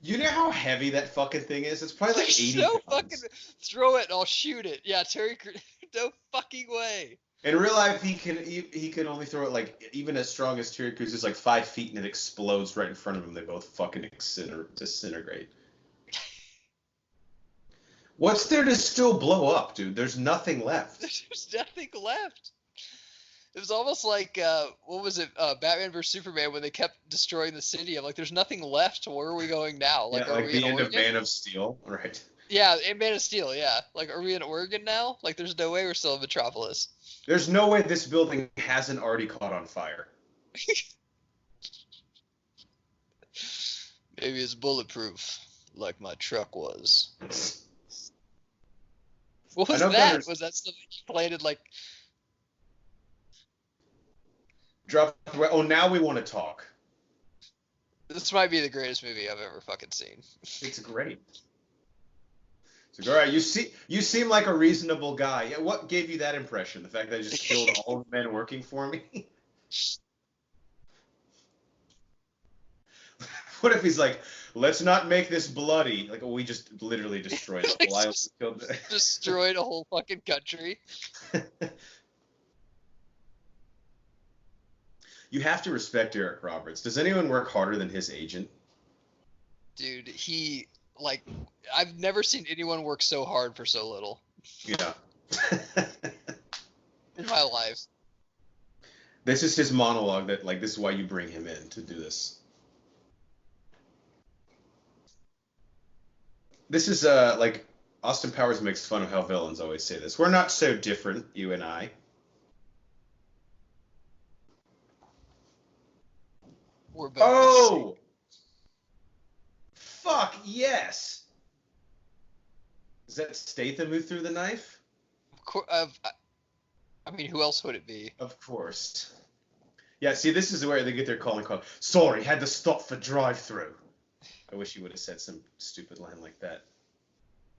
You know how heavy that fucking thing is? It's probably like 80 No pounds. fucking throw it and I'll shoot it. Yeah, no fucking way. In real life, he can only throw it like even as strong as Terry Crews is like 5 feet and it explodes right in front of him. They both fucking disintegrate. What's there to still blow up, dude? There's nothing left. There's nothing left. It was almost like what was it, Batman vs Superman, when they kept destroying the city. I'm like, there's nothing left. Where are we going now? Like, Yeah, are like we in the end of Oregon? Man of Steel, right? Yeah, in Man of Steel. Yeah, like, are we in Oregon now? Like, there's no way we're still in Metropolis. There's no way this building hasn't already caught on fire. Maybe it's bulletproof, like my truck was. What was that? Was that something you planted, like? Drop. Oh, now we want to talk. This might be the greatest movie I've ever fucking seen. It's great. So, all right, you seem like a reasonable guy. Yeah, what gave you that impression? The fact that I just killed all the men working for me? What if he's like, let's not make this bloody? Like, we just literally destroyed the whole island. Destroyed a whole fucking country. You have to respect Eric Roberts. Does anyone work harder than his agent? Dude, like, I've never seen anyone work so hard for so little. Yeah. In my life. This is his monologue that, like, this is why you bring him in to do this. This is, like, Austin Powers makes fun of how villains always say this. We're not so different, you and I. We're both fuck yes! Is that Statham who threw the knife? I mean, who else would it be? Of course. Yeah, see, this is where they get their calling call. Sorry, had to stop for drive-through. I wish you would have said some stupid line like that.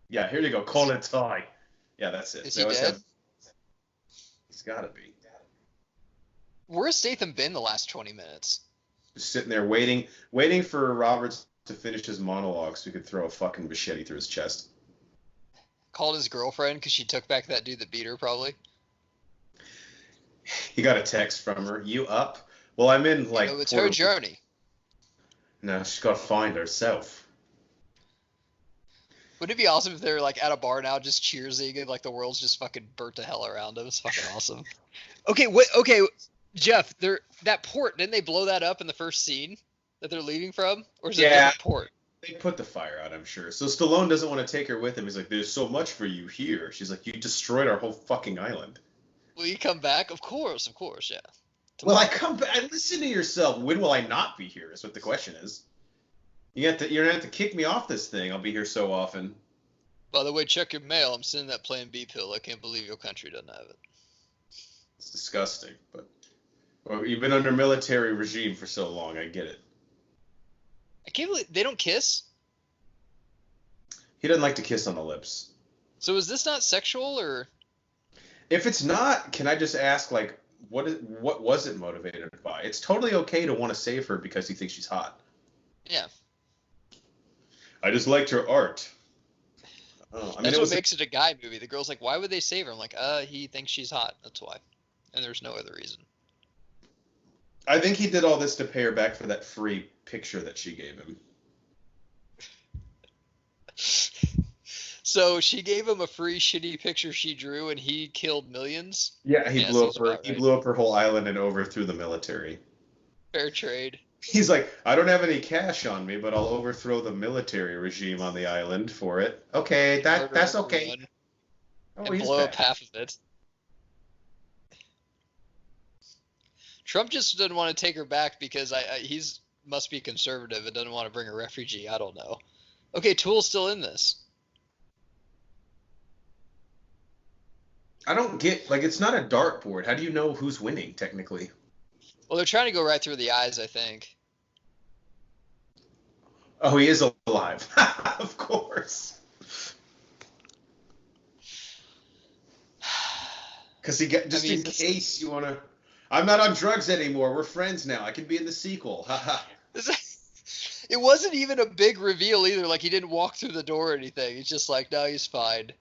Yeah, here you go. Call it tie. Yeah, that's it. Is he dead? He's got to be. Where's Statham been the last 20 minutes? Just sitting there waiting for Roberts to finish his monologue so he could throw a fucking machete through his chest. Called his girlfriend because she took back that dude that beat her, probably. He got a text from her. You up? Well, I'm in, like... No, it's her journey. No, she's got to find herself. Wouldn't it be awesome if they're, like, at a bar now just cheersing and, like, the world's just fucking burnt to hell around them? It's fucking awesome. Okay, Jeff, that port, didn't they blow that up in the first scene that they're leaving from? Or is it a different port? They put the fire out, I'm sure. So Stallone doesn't want to take her with him. He's like, there's so much for you here. She's like, you destroyed our whole fucking island. Will you come back? Of course, yeah. Will I come back? Listen to yourself. When will I not be here is what the question is. You're going to have to kick me off this thing. I'll be here so often. By the way, check your mail. I'm sending that Plan B pill. I can't believe your country doesn't have it. It's disgusting, but well, you've been under military regime for so long. I get it. I can't believe they don't kiss. He doesn't like to kiss on the lips. So is this not sexual, or? If it's not, can I just ask, like, what was it motivated by? It's totally okay to want to save her because he thinks she's hot. Yeah. I just liked her art. Oh, I mean, that's what makes it a guy movie. The girl's like, why would they save her? I'm like, he thinks she's hot. That's why. And there's no other reason. I think he did all this to pay her back for that free picture that she gave him. So she gave him a free shitty picture she drew, and he killed millions? Yeah, he blew up her whole island and overthrew the military. Fair trade. He's like, I don't have any cash on me, but I'll overthrow the military regime on the island for it. Okay, that's okay. And blow up half of it. Trump just doesn't want to take her back because he's must be conservative and doesn't want to bring a refugee. I don't know. Okay, Tool's still in this. I don't get, like, it's not a dartboard. How do you know who's winning, technically? Well, they're trying to go right through the eyes, I think. Oh, he is alive. Of course. Because in case you want to... I'm not on drugs anymore. We're friends now. I can be in the sequel. Haha. It wasn't even a big reveal either. Like, he didn't walk through the door or anything. He's just like, no, he's fine.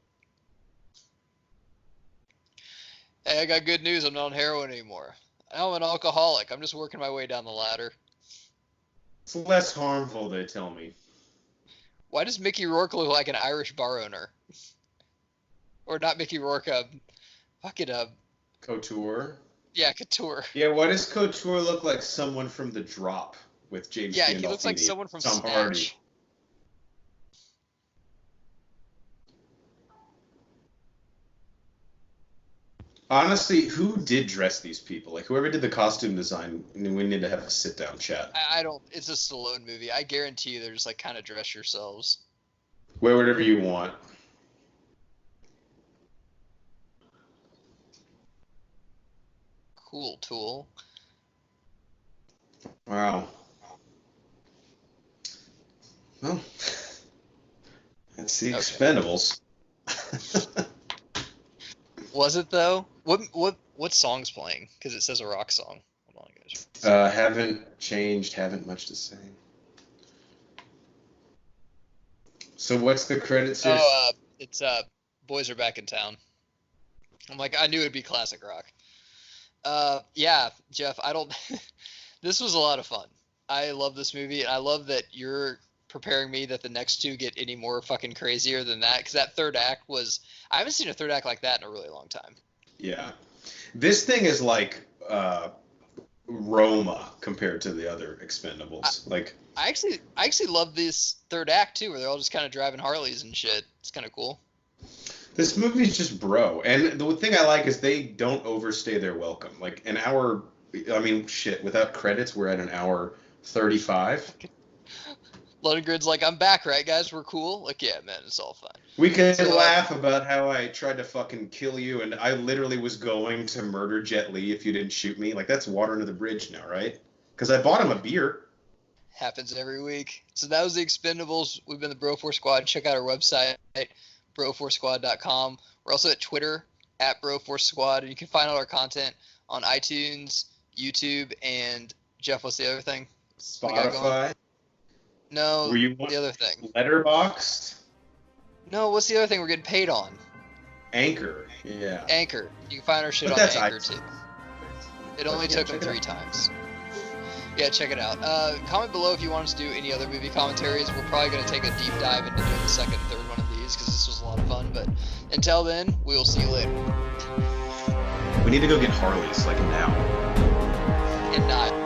Hey, I got good news. I'm not on heroin anymore. I'm an alcoholic. I'm just working my way down the ladder. It's less harmful, they tell me. Why does Mickey Rourke look like an Irish bar owner? Or not Mickey Rourke, fucking Couture. yeah, Couture. Yeah, why does Couture look like someone from The Drop with James Yeah, Gandolfini? he looks like someone from Tom Snatch. Hardy. Honestly, who did dress these people? Like, whoever did the costume design, we need to have a sit-down chat. I don't. It's a Stallone movie. I guarantee you, they're just like kind of dress yourselves. Wear whatever you want. Cool tool. Wow. Well, that's the Expendables. Was it though? What song's playing? Because it says a rock song. Hold on, guys. Haven't changed. Haven't much to say. So what's the credits here? Oh, it's Boys Are Back in Town. I'm like, I knew it'd be classic rock. Yeah, Jeff, I don't. This was a lot of fun. I love this movie, and I love that you're preparing me that the next two get any more fucking crazier than that, because that third act was. I haven't seen a third act like that in a really long time. Yeah, this thing is like Roma compared to the other Expendables. I actually love this third act too, where they're all just kind of driving Harleys and shit. It's kind of cool. This movie's just bro, and the thing I like is they don't overstay their welcome. Like an hour, I mean, shit. Without credits, we're at an hour 35. Lundgren's like, I'm back, right, guys? We're cool. Like, yeah, man, it's all fine. We can laugh about how I tried to fucking kill you, and I literally was going to murder Jet Li if you didn't shoot me. Like, that's water under the bridge now, right? Because I bought him a beer. Happens every week. So that was the Expendables. We've been the Bro4 Squad. Check out our website, bro4squad.com. We're also at Twitter, at Bro4 Squad. And you can find all our content on iTunes, YouTube, and Jeff, what's the other thing? Spotify. No, the other thing. Letterboxd? No, what's the other thing we're getting paid on? Anchor. Yeah. Anchor. You can find our shit on Anchor, too. It only took them 3 times. Yeah, check it out. Comment below if you want us to do any other movie commentaries. We're probably going to take a deep dive into doing the second and third one of these, because this was a lot of fun. But until then, we will see you later. We need to go get Harleys, like now. And not.